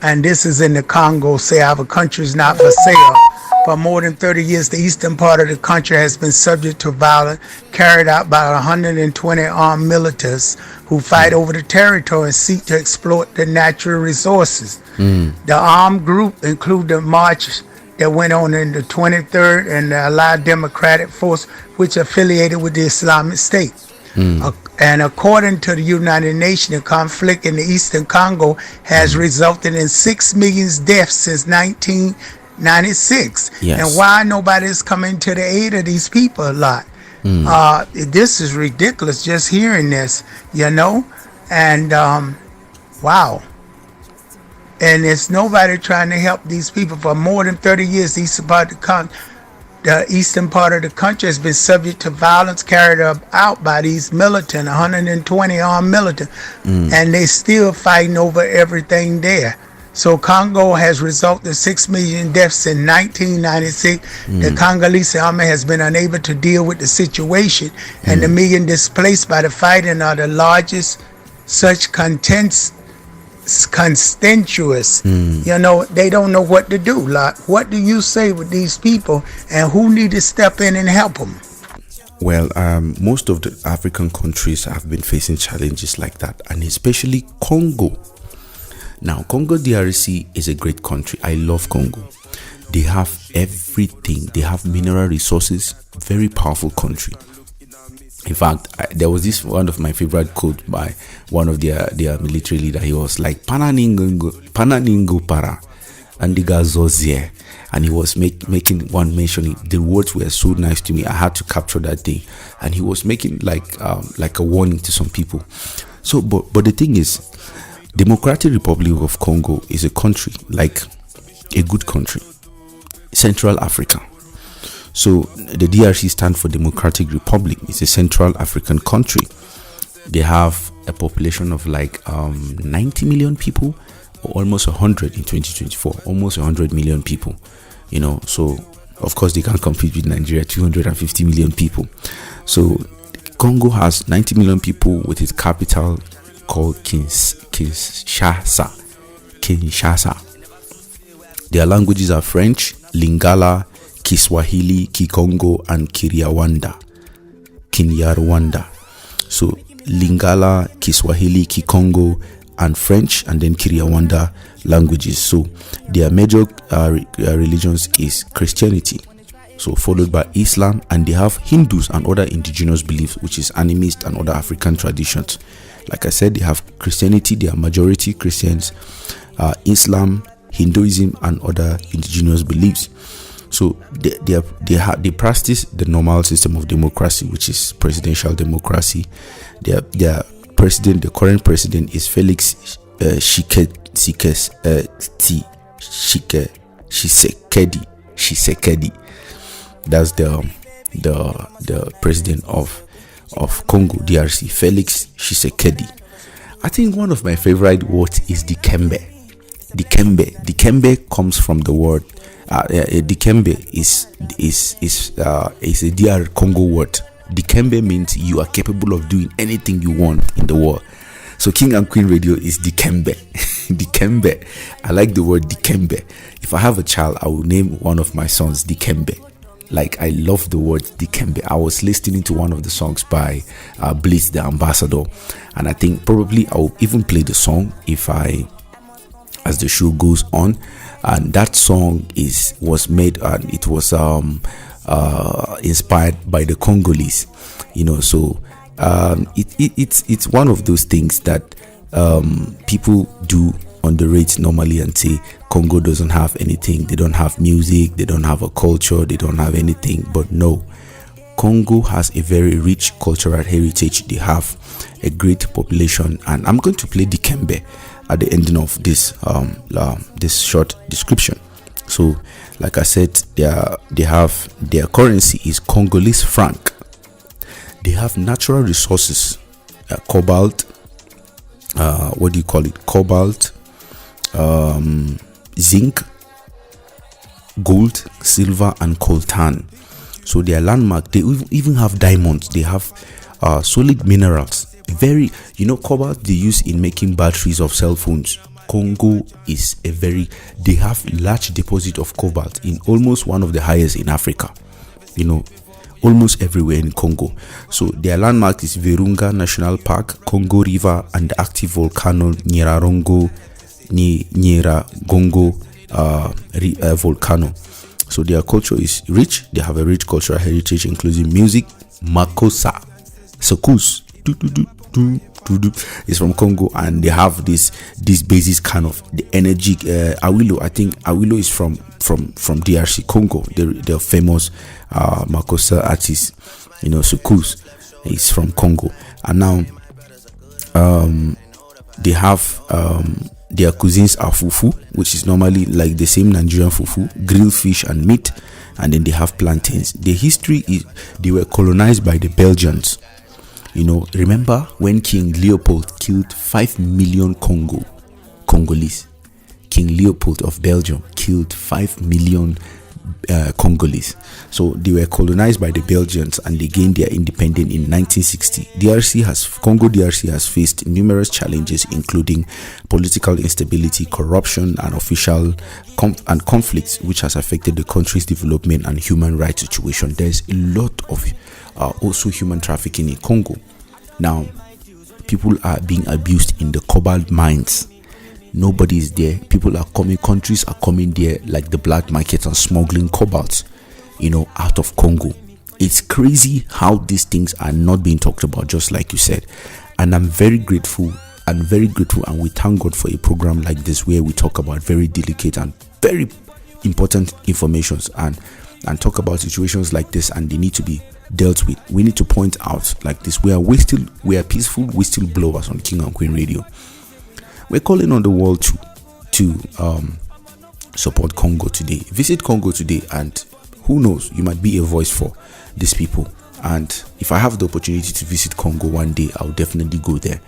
and this is in the Congo. Say our country is not for sale. For more than 30 years, the eastern part of the country has been subject to violence carried out by 120 armed militants who fight over the territory and seek to exploit the natural resources. The armed group include the march that went on in the 23rd and the Allied Democratic Force, which affiliated with the Islamic State. And according to the United Nations, the conflict in the Eastern Congo has resulted in 6 million deaths since 1996. Yes. And why nobody's coming to the aid of these people a lot? This is ridiculous just hearing this, and wow. And it's nobody trying to help these people. For more than 30 years, the eastern part of the country has been subject to violence carried out by these militant, 120 armed militant, and they still fighting over everything there. So Congo has resulted in 6 million deaths in 1996. The Congolese army has been unable to deal with the situation, and the million displaced by the fighting are the largest such constituous. They don't know what to do. Like, what do you say with these people, and who need to step in and help them? Well, most of the African countries have been facing challenges like that, and especially Congo. Now, Congo DRC is a great country. I love Congo. They have everything. They have mineral resources. Very powerful country. In fact, there was this one of my favorite quote by one of their military leader. He was like, "Pananingo para, andiga zozie," and he was making one mention. The words were so nice to me. I had to capture that thing, and he was making like a warning to some people. So, but the thing is, Democratic Republic of Congo is a country, like a good country, Central Africa. So the DRC stands for Democratic Republic. It's a Central African country. They have a population of like 90 million people, or almost 100 in 2024, almost 100 million people. So of course they can't compete with Nigeria, 250 million people. So Congo has 90 million people with its capital called Kinshasa. Their languages are French, Lingala, Kiswahili, Kikongo, and Kinyarwanda. So Lingala, Kiswahili, Kikongo, and French, and then Kinyarwanda languages. So their major religions is Christianity, so followed by Islam, and they have Hindus and other indigenous beliefs, which is animist and other African traditions. Like I said, they have Christianity, they are majority Christians, Islam, Hinduism, and other indigenous beliefs. So they practice the normal system of democracy, which is presidential democracy. Their the current president is Felix Tshisekedi. That's the president of Congo DRC, Felix Tshisekedi. I think one of my favorite words is dikembe. Dikembe comes from the word dikembe is a DR Congo word. Dikembe means you are capable of doing anything you want in the world. So King and Queen Radio is dikembe. Dikembe. I like the word dikembe. If I have a child, I will name one of my sons Dikembe. Like, I love the word dikembe. I was listening to one of the songs by Blitz the Ambassador, and I think probably I will even play the song as the show goes on. And that song was made, and it was inspired by the Congolese, so it's one of those things that people do underrate normally and say Congo doesn't have anything, they don't have music, they don't have a culture, they don't have anything. But no, Congo has a very rich cultural heritage. They have a great population, and I'm going to play dikembe at the ending of this short description. So, like I said, they have their currency is Congolese franc. They have natural resources, cobalt. What do you call it? Cobalt, zinc, gold, silver, and coltan. So their landmark. They even have diamonds. They have solid minerals. Cobalt they use in making batteries of cell phones. Congo is they have large deposit of cobalt in almost one of the highest in Africa, almost everywhere in Congo. So their landmark is Virunga National Park, Congo River, and the active volcano Nyiragongo volcano. So their culture is rich. They have a rich cultural heritage including music. Makossa, Soukous, is from Congo, and they have this basis kind of the energy. Awilo, I think Awilo is from DRC Congo. They're famous Makossa artist. Soukous is from Congo, and now they have their cuisines are fufu, which is normally like the same Nigerian fufu, grilled fish and meat, and then they have plantains. The history is they were colonized by the Belgians. Remember when King Leopold killed 5 million Congolese? King Leopold of Belgium killed 5 million Congolese. So they were colonized by the Belgians, and they gained their independence in 1960. Congo DRC has faced numerous challenges, including political instability, corruption, and official conflicts, which has affected the country's development and human rights situation. There's a lot of also human trafficking in Congo. Now, people are being abused in the cobalt mines. Nobody is there. Countries are coming there like the black market and smuggling cobalt, out of Congo. It's crazy how these things are not being talked about, just like you said. And I'm very grateful, and we thank God for a program like this where we talk about very delicate and very important informations and talk about situations like this, and they need to be dealt with. We need to point out like this. We are peaceful whistleblowers on King and Queen Radio. We're calling on the world to support Congo today. Visit Congo today, and who knows, you might be a voice for these people. And if I have the opportunity to visit Congo one day, I'll definitely go there.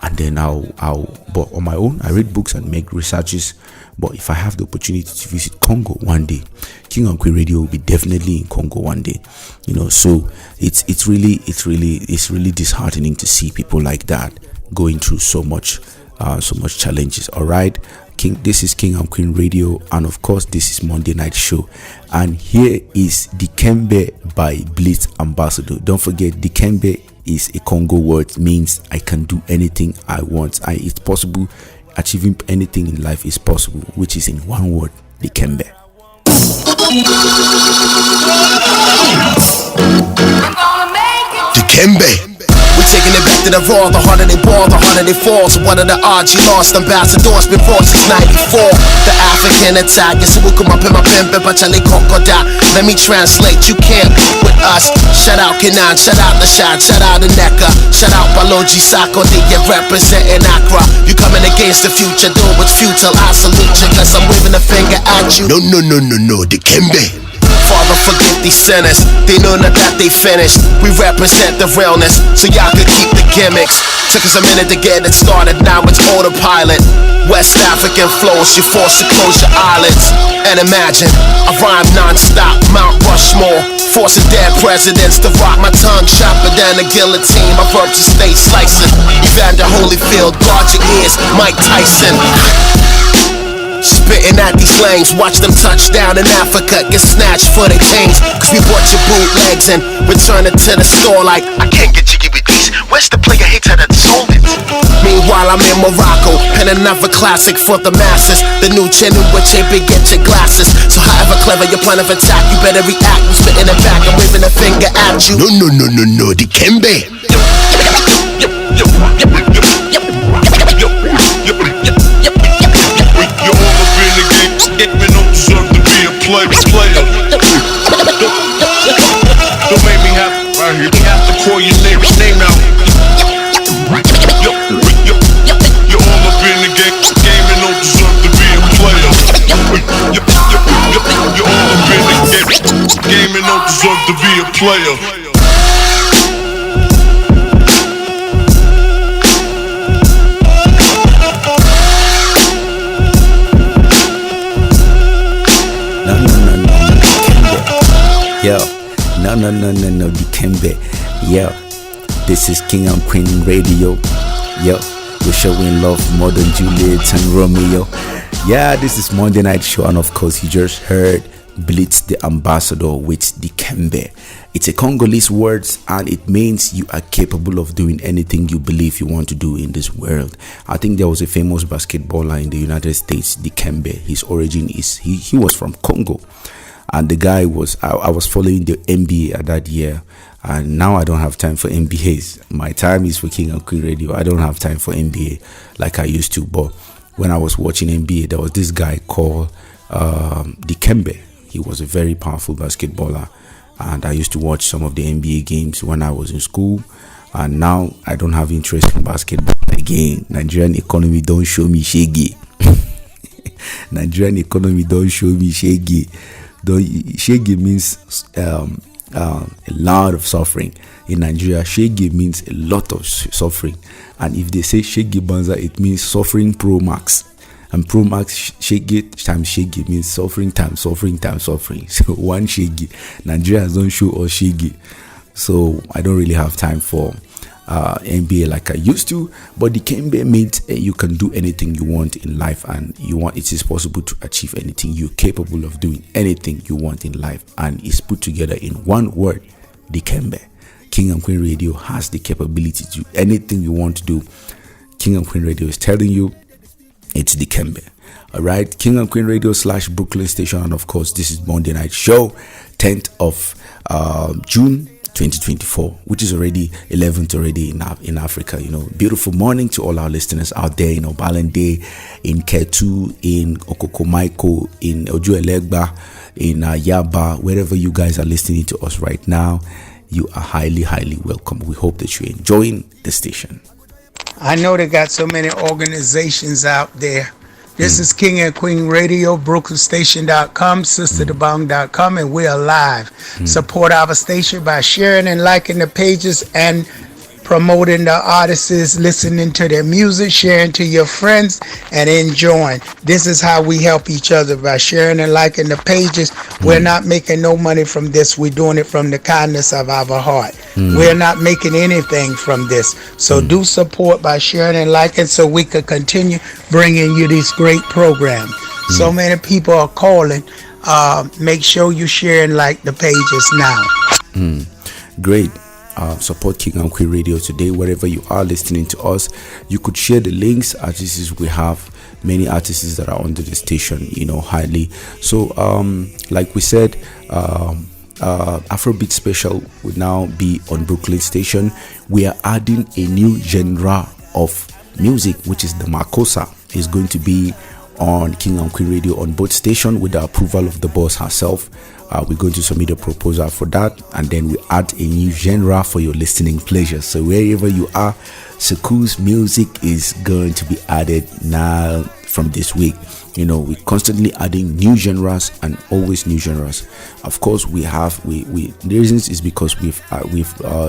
And then but on my own, I read books and make researches. But if I have the opportunity to visit Congo one day, King and Queen Radio will be definitely in Congo one day. So it's really disheartening to see people like that going through so much challenges. All right, this is King and Queen Radio, and of course this is Monday Night Show, and here is Dikembe by Blitz Ambassador. Don't forget, Dikembe is a Congo word, means I can do anything I want. It's possible. Achieving anything in life is possible, which is in one word, Dikembe. Dikembe. We're taking it back to the raw, the harder they ball, the harder they fall. So what are the odds you lost? Ambassadors been brought since 94. The African attack. Yes, we'll come up in my pen, but Charlie Crocodile. Let me translate, you can't with us. Shout out Kenan, shout out the shot, shout out the Neka, shout out Baloji Sako, they get representing Accra. You coming against the future, doing what's futile. I salute you, cause I'm waving a finger at you. No, the Kimbe. Father, forget these sinners. They know not that they finished. We represent the realness, so y'all could keep the gimmicks. Took us a minute to get it started, now it's autopilot. West African flows, you force to close your eyelids. And imagine, I rhyme non-stop, Mount Rushmore. Forcing dead presidents to rock my tongue sharper than a guillotine. My verbs just stay slicing. Evander Holyfield, guard your ears, Mike Tyson. Spitting at these lanes, watch them touch down in Africa, get snatched for their chains. Cause we bought your bootlegs and return it to the store like, I can't get jiggy with these, where's the player hater that sold it? Meanwhile I'm in Morocco, pen another classic for the masses. The new gen in which they big get your glasses. So however clever your plan of attack, you better react. I'm spitting it back, I'm waving a finger at you. No, the Kimbe. You're all up in the game, you don't deserve to be a player. Don't make me have to call your name out. You're all up in the game, you don't deserve to be a player. You're all up in the game, you don't deserve to be a player. Yo, no, Dikembe. Yo, this is King and Queen Radio. Yo, we're showing love more than Juliet and Romeo. Yeah, this is Monday Night Show, and of course, you just heard Blitz the Ambassador with Dikembe. It's a Congolese word, and it means you are capable of doing anything you believe you want to do in this world. I think there was a famous basketballer in the United States, Dikembe. His origin is he was from Congo. And the guy was, I was following the NBA at that year, and now I don't have time for NBAs. My time is for King and Queen Radio. I don't have time for NBA like I used to. But when I was watching NBA, there was this guy called Dikembe. He was a very powerful basketballer, and I used to watch some of the NBA games when I was in school. And now I don't have interest in basketball again. Nigerian economy don't show me shaggy. Nigerian economy don't show me shaggy. Shege means a lot of suffering. In Nigeria, Shege means a lot of suffering. And if they say Shege Banza, it means suffering pro max. And pro max Shege times Shege means suffering times suffering times suffering. So one Shege. Nigerians don't show us Shege. So I don't really have time for NBA like I used to. But the Kimbe means you can do anything you want in life, and it is possible to achieve anything. You're capable of doing anything you want in life, and it's put together in one word, the Kimbe. King and Queen Radio has the capability to do anything you want to do. King and Queen Radio is telling you it's the Kimbe. Alright, King and Queen Radio / Brooklyn Station, and of course this is Monday Night Show, 10th of June 2024, which is already 11th already in Africa. Beautiful morning to all our listeners out there in Obalende, in Ketu, in Okokomaiko, in Ojuelegba, in Yaba, wherever you guys are listening to us right now. You are highly welcome. We hope that you're enjoying the station. I know they got so many organizations out there. This is King and Queen Radio, BrooklynStation.com, SisterDobong.com, and we're live. Support our station by sharing and liking the pages and promoting the artists, listening to their music, sharing to your friends, and enjoying. This is how we help each other, by sharing and liking the pages. We're not making no money from this. We're doing it from the kindness of our heart. We're not making anything from this. So do support by sharing and liking so we could continue bringing you these great programs. So many people are calling. Make sure you share and like the pages now. Great. Support King and Queen Radio today, wherever you are listening to us. You could share the links. Artists, we have many artists that are under the station, highly. So like we said, Afrobeat Special will now be on Brooklyn Station. We are adding a new genre of music, which is the Makossa. Is going to be on King and Queen Radio on both stations with the approval of the boss herself. We're going to submit a proposal for that, and then we add a new genre for your listening pleasure. So wherever you are, Suku's music is going to be added now from this week. We're constantly adding new genres and always new genres. Of course, the reasons is because we've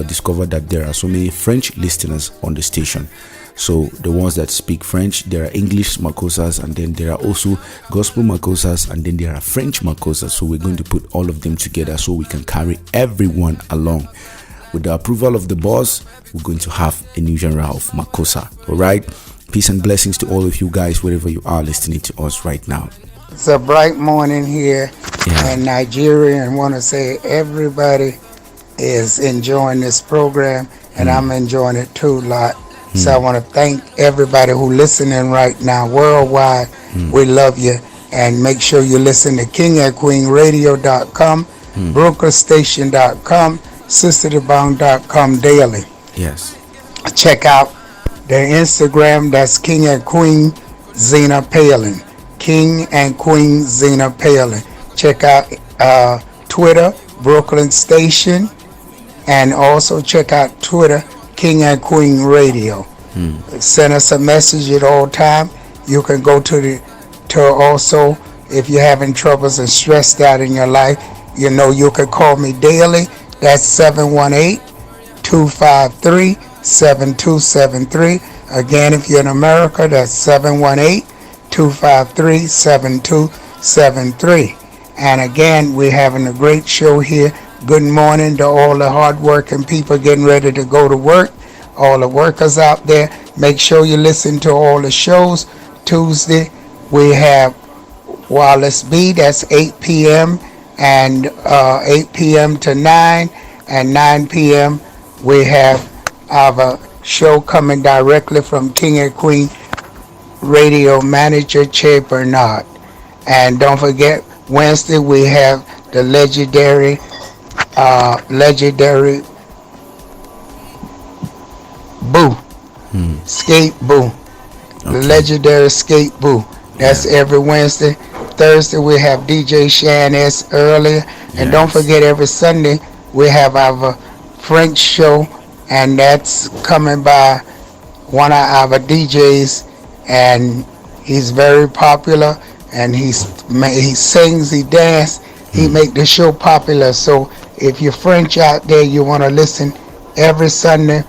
discovered that there are so many French listeners on the station. So the ones that speak French, there are English Makosas, and then there are also Gospel Makosas, and then there are French Makosas. So we're going to put all of them together so we can carry everyone along. With the approval of the boss, we're going to have a new genre of Makosa. All right? Peace and blessings to all of you guys, wherever you are listening to us right now. It's a bright morning here in Nigeria, and want to say everybody is enjoying this program, and I'm enjoying it too a lot. So I want to thank everybody who listening right now worldwide. We love you, and make sure you listen to KingandQueenRadio.com, BrooklynStation.com, SisterDobong.com daily. Yes. Check out their Instagram. That's King and Queen Zena Palin. King and Queen Zena Palin. Check out Twitter, Brooklyn Station, and also check out Twitter, King and Queen Radio. Send us a message at all time. You can go to also, if you're having troubles and stressed out in your life, you can call me daily. That's 718-253-7273. Again, if you're in America, that's 718-253-7273. And again, we're having a great show here. Good morning to all the hard-working people getting ready to go to work. All the workers out there, make sure you listen to all the shows. Tuesday, we have Wallace B. That's 8 p.m. and 8 p.m. to 9. And 9 p.m. we have our show coming directly from King and Queen Radio Manager Che Bernard. And don't forget, Wednesday we have the legendary Boo. Skate Boo. The legendary Skate Boo. That's every Wednesday. Thursday we have DJ Shan S earlier. And don't forget, every Sunday we have our French show, and that's coming by one of our DJs, and he's very popular, and he sings, he dances, he make the show popular. So if you're French out there, you want to listen every Sunday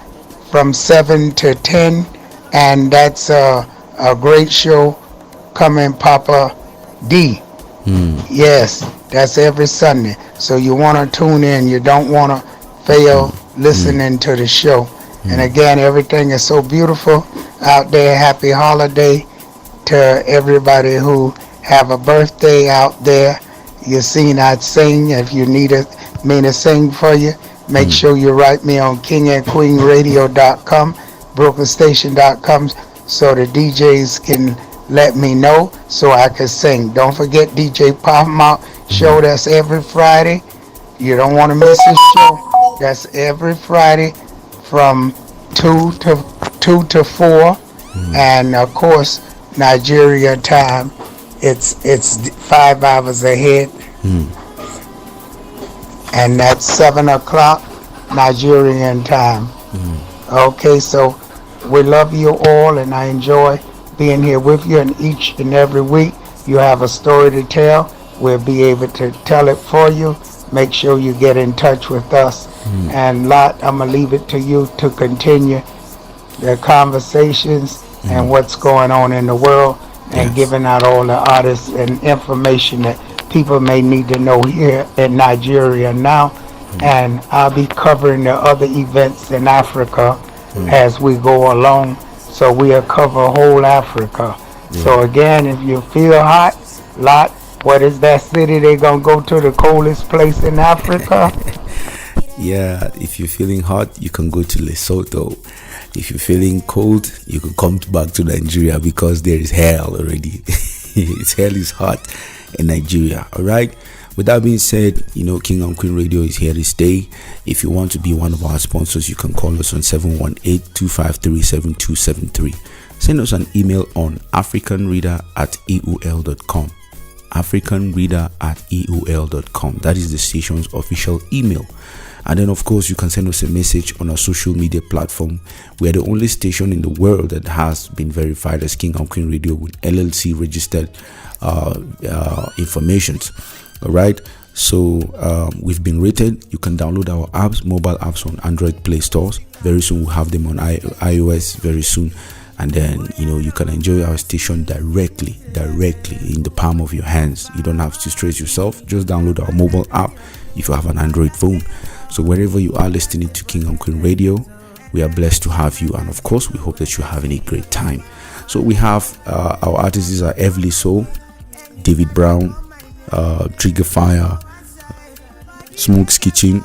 from 7 to 10, and that's a great show coming, Papa D. Yes, that's every Sunday. So you want to tune in. You don't want to fail listening to the show. And again, everything is so beautiful out there. Happy holiday to everybody who have a birthday out there. You seen I sing. If you need me to sing for you, make sure you write me on KingandQueenRadio.com, BrooklynStation.com, so the DJs can let me know so I can sing. Don't forget DJ Pop show. That's every Friday. You don't want to miss this show. That's every Friday from 2 to 4. And of course, Nigeria time, it's 5 hours ahead. And that's 7 o'clock Nigerian time. Okay, so we love you all, and I enjoy being here with you. And each and every week you have a story to tell. We'll be able to tell it for you. Make sure you get in touch with us. And Lot, I'm going to leave it to you to continue the conversations and what's going on in the world, and giving out all the artists and information that people may need to know here in Nigeria now. And I'll be covering the other events in Africa as we go along. So we'll cover whole Africa. So again, if you feel hot, Lot, what is that city they're going to go to, the coldest place in Africa? Yeah, if you're feeling hot, you can go to Lesotho. If you're feeling cold, you can come back to Nigeria, because there is hell already. Hell is hot in Nigeria. All right. With that being said, King and Queen Radio is here to stay. If you want to be one of our sponsors, you can call us on 718-253-7273. send us an email on africanreader@aol.com. africanreader@aol.com. That is the station's official email. And then, of course, you can send us a message on our social media platform. We are the only station in the world that has been verified as King and Queen Radio with LLC registered informations. All right. So we've been rated. You can download our apps, mobile apps on Android Play stores. Very soon we'll have them on iOS very soon. And then, you can enjoy our station directly in the palm of your hands. You don't have to stress yourself. Just download our mobile app if you have an Android phone. So wherever you are listening to King and Queen Radio, we are blessed to have you. And of course, we hope that you're having a great time. So we have our artists are Everly Soul, David Brown, Trigger Fire, Smoke's Kitchen,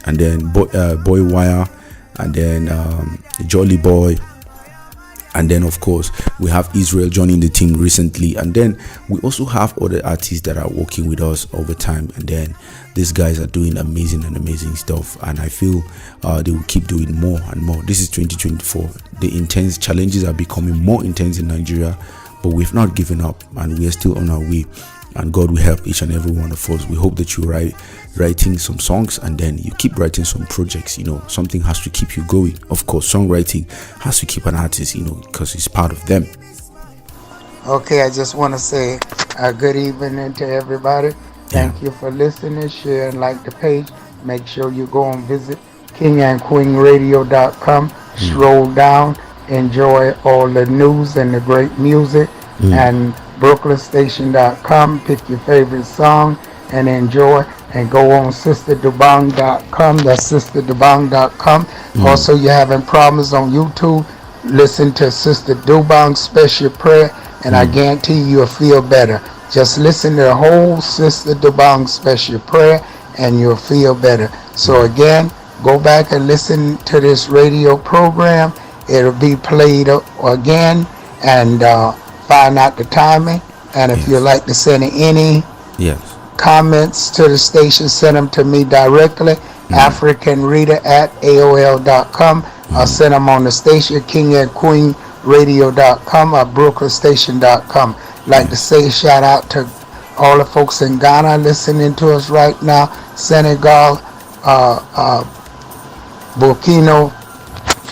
and then Boy Wire, and then Jolly Boy. And then, of course, we have Israel joining the team recently. And then we also have other artists that are working with us over time. And then these guys are doing amazing stuff. And I feel they will keep doing more and more. This is 2024. The intense challenges are becoming more intense in Nigeria. But we've not given up. And we are still on our way. And God will help each and every one of us. We hope that you're writing some songs, and then you keep writing some projects. Something has to keep you going. Of course, songwriting has to keep an artist, because it's part of them. Okay, I just want to say a good evening to everybody. Thank you for listening, share, and like the page. Make sure you go and visit kingandqueenradio.com. Scroll down, enjoy all the news and the great music, and brooklynstation.com. Pick your favorite song and enjoy, and go on sisterdobong.com. That's sisterdobong.com. Also, you're having problems on YouTube, listen to Sister Dobong Special Prayer, and I guarantee you'll feel better. Just listen to the whole Sister Dobong Special Prayer and you'll feel better. So again, go back and listen to this radio program. It'll be played again, and find out the timing. And if you'd like to send any comments to the station, send them to me directly, africanreader@aol.com. I'll send them on the station, kingandqueenradio.com or brooklynstation.com. Like to say shout out to all the folks in Ghana listening to us right now, Senegal, Burkina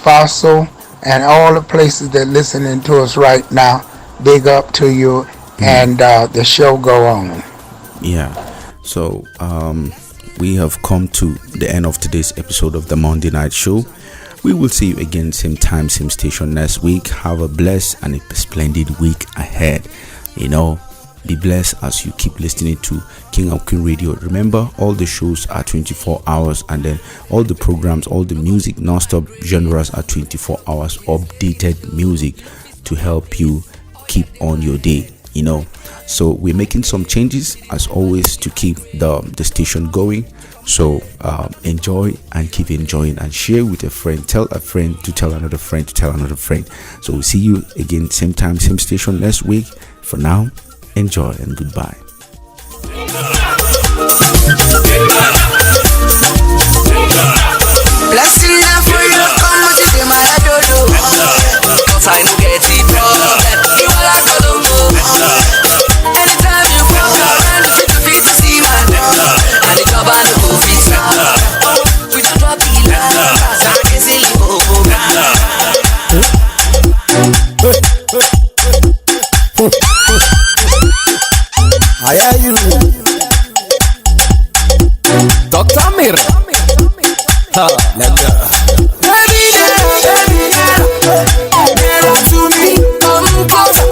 Faso, and all the places that listening to us right now. Big up to you, and the show go on. So we have come to the end of today's episode of the Monday Night Show. We will see you again, same time, same station next week. Have a blessed and a splendid week ahead. Be blessed as you keep listening to King and Queen Radio. Remember, all the shows are 24 hours, and then all the programs, all the music, non-stop genres are 24 hours updated music to help you keep on your day. So we're making some changes as always to keep the station going. So enjoy and keep enjoying, and share with a friend. Tell a friend to tell another friend to tell another friend. So we'll see you again, same time, same station next week. For now, enjoy and goodbye. Blessing them for you, come on to my adodo. Cause I don't get it wrong. You are like a logo. Anytime you fall, and you feel to see man. And the job I know is we don't drop the line. So I can see you I hear you, Dr. Mir. Let's go. Baby, get up to me, come closer,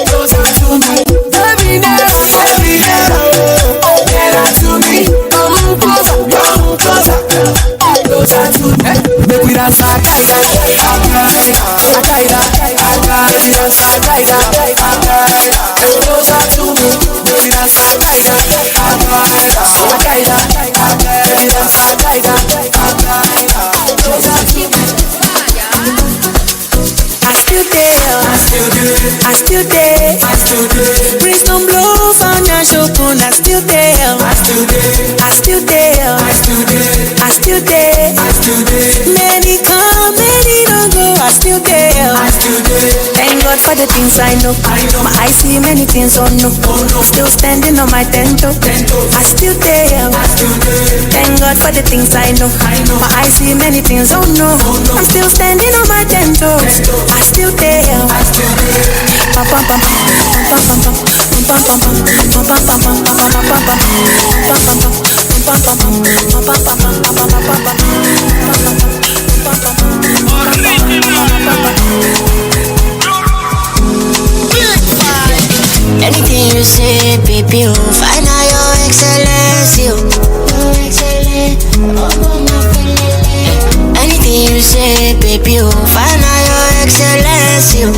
closer to me. Baby, get up to me, come closer, closer to me. Make we dance like Al-Qaeda, closer to me. Make we dance like Al-Qaeda, God for the things I know. My eyes see many things, oh no. Still standing on my 10 toe. I still there. Thank God for the things I know. My eyes see many things, oh no. I'm still standing on my 10 toes. I still there. Pam pam pam pam pam pam pam pam pam pam pam pam anything you say, baby, you find out your excellence, you. Anything you say, baby, you find out your excellence, you.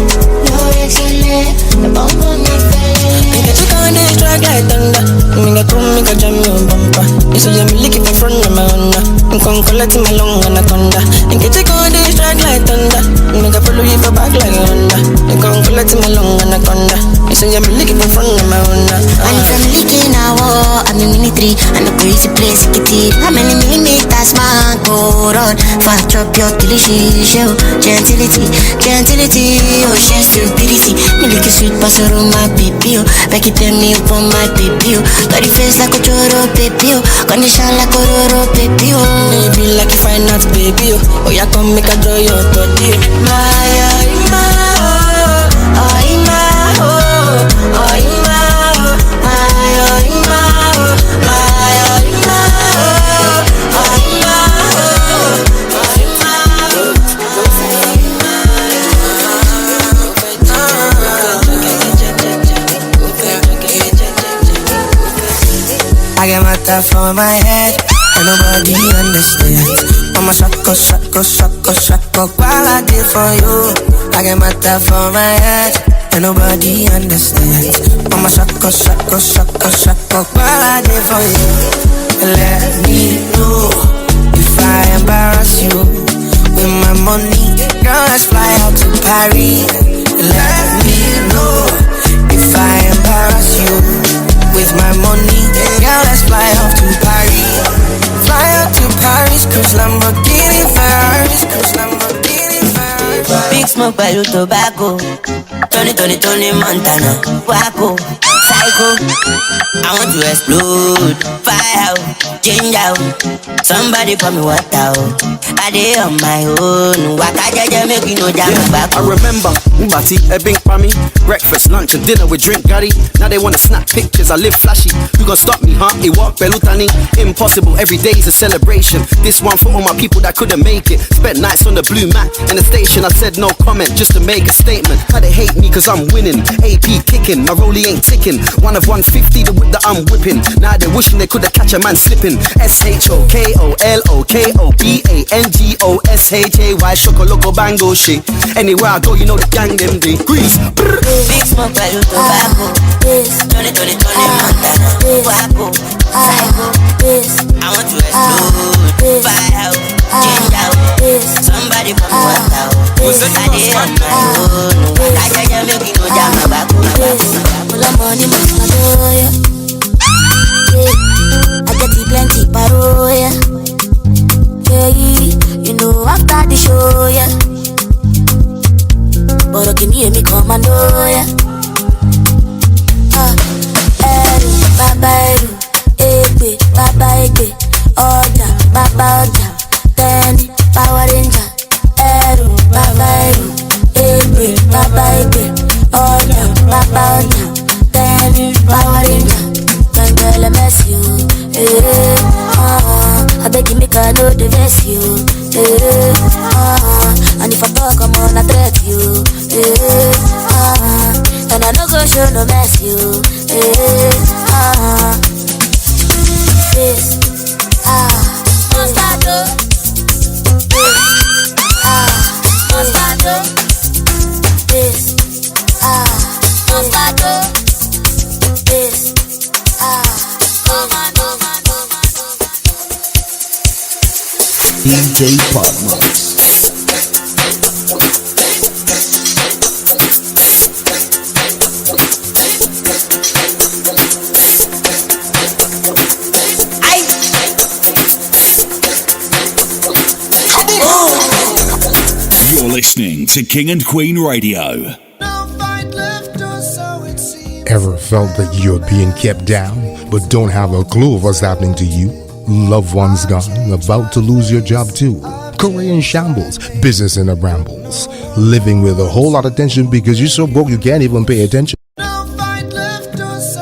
Nigga, check on this track like thunder. Nigga, come, nigga, jam your bumper. You say I'm licking in front of my Honda. I'm come collecting my long anaconda. Nigga, check on this track like thunder. Nigga, follow you for back like Honda. You come collecting my long anaconda. You say I'm licking in front of my Honda. And if I'm licking a war, I'm in military. And the crazy place, it. How many millimeters, man, go on? Fast drop your delicious show. Gentility, oh, she's stupidity. Me like a sweet pastor on my baby, oh. Back it tell me up on my baby, oh. Got the face like a choro, baby, oh. Condition like a roro, baby, oh. Baby, like you find out, baby, oh. Oh, yeah, come make a draw your body, oh. I get my top for my head, and nobody understands. I'm a shako, while I did for you. I get my top for my head, and nobody understands. I'm a shako, while I did for you. Let me know if I embarrass you with my money. Girl, let's fly out to Paris. Let me know if I embarrass you with my money. Girl, let's fly off to Paris. Fly out to Paris, cruise Lamborghini Ferraris, Big smoke by tobacco. Tony Montana. Waco, psycho. I want to explode. Fire out, change out. Somebody pour me water out. I dey on my own. Waka jaja make you know jam back. I remember Mbati, a big pammy. Breakfast, lunch and dinner with drink gaddy. Now they wanna snap pictures, I live flashy. Who gon' stop me, huh? It walk Belutani. Impossible, every day is a celebration. This one for all my people that couldn't make it. Spent nights on the blue mat in the station. I said no comment just to make a statement. How they hate me cause I'm winning. AP kicking, my rollie ain't ticking. One of 150 the whip that I'm whipping. Now they wishing they could've catch a man slipping. SHOKOLOKOBANGOSHAY Shoko bango shit. Anywhere I go you know the gang them they grease. Big smoke by tobacco. Tony Montana. Waco, psycho. I want to explode. Fire out, change out. Somebody pour me water out. I dey on my own. Waka jaja make you know jam back. Full of money, must my door, yeah. I get it plenty paro, yeah. Yeah, you know after the show, yeah. But okay, me and me commando, yeah. Baba Eru, Baba Egbe, Oja, Baba Oja, then Power Ranger. Eru, Baba Eru, Baba Egbe, Oja, Baba Oja, then Power Ranger. Can't tell a mess you, I beg you make a know the vest you, and if I talk I'm on a threat you, and I no go show no mess you, this, Moscato, Moscato, this, Moscato, this, DJ Partners. You're listening to King and Queen Radio. No Ever felt that you're being kept down, but don't have a clue of what's happening to you? Loved ones gone, about to lose your job too. Career in shambles, business in a brambles. Living with a whole lot of tension because you're so broke you can't even pay attention.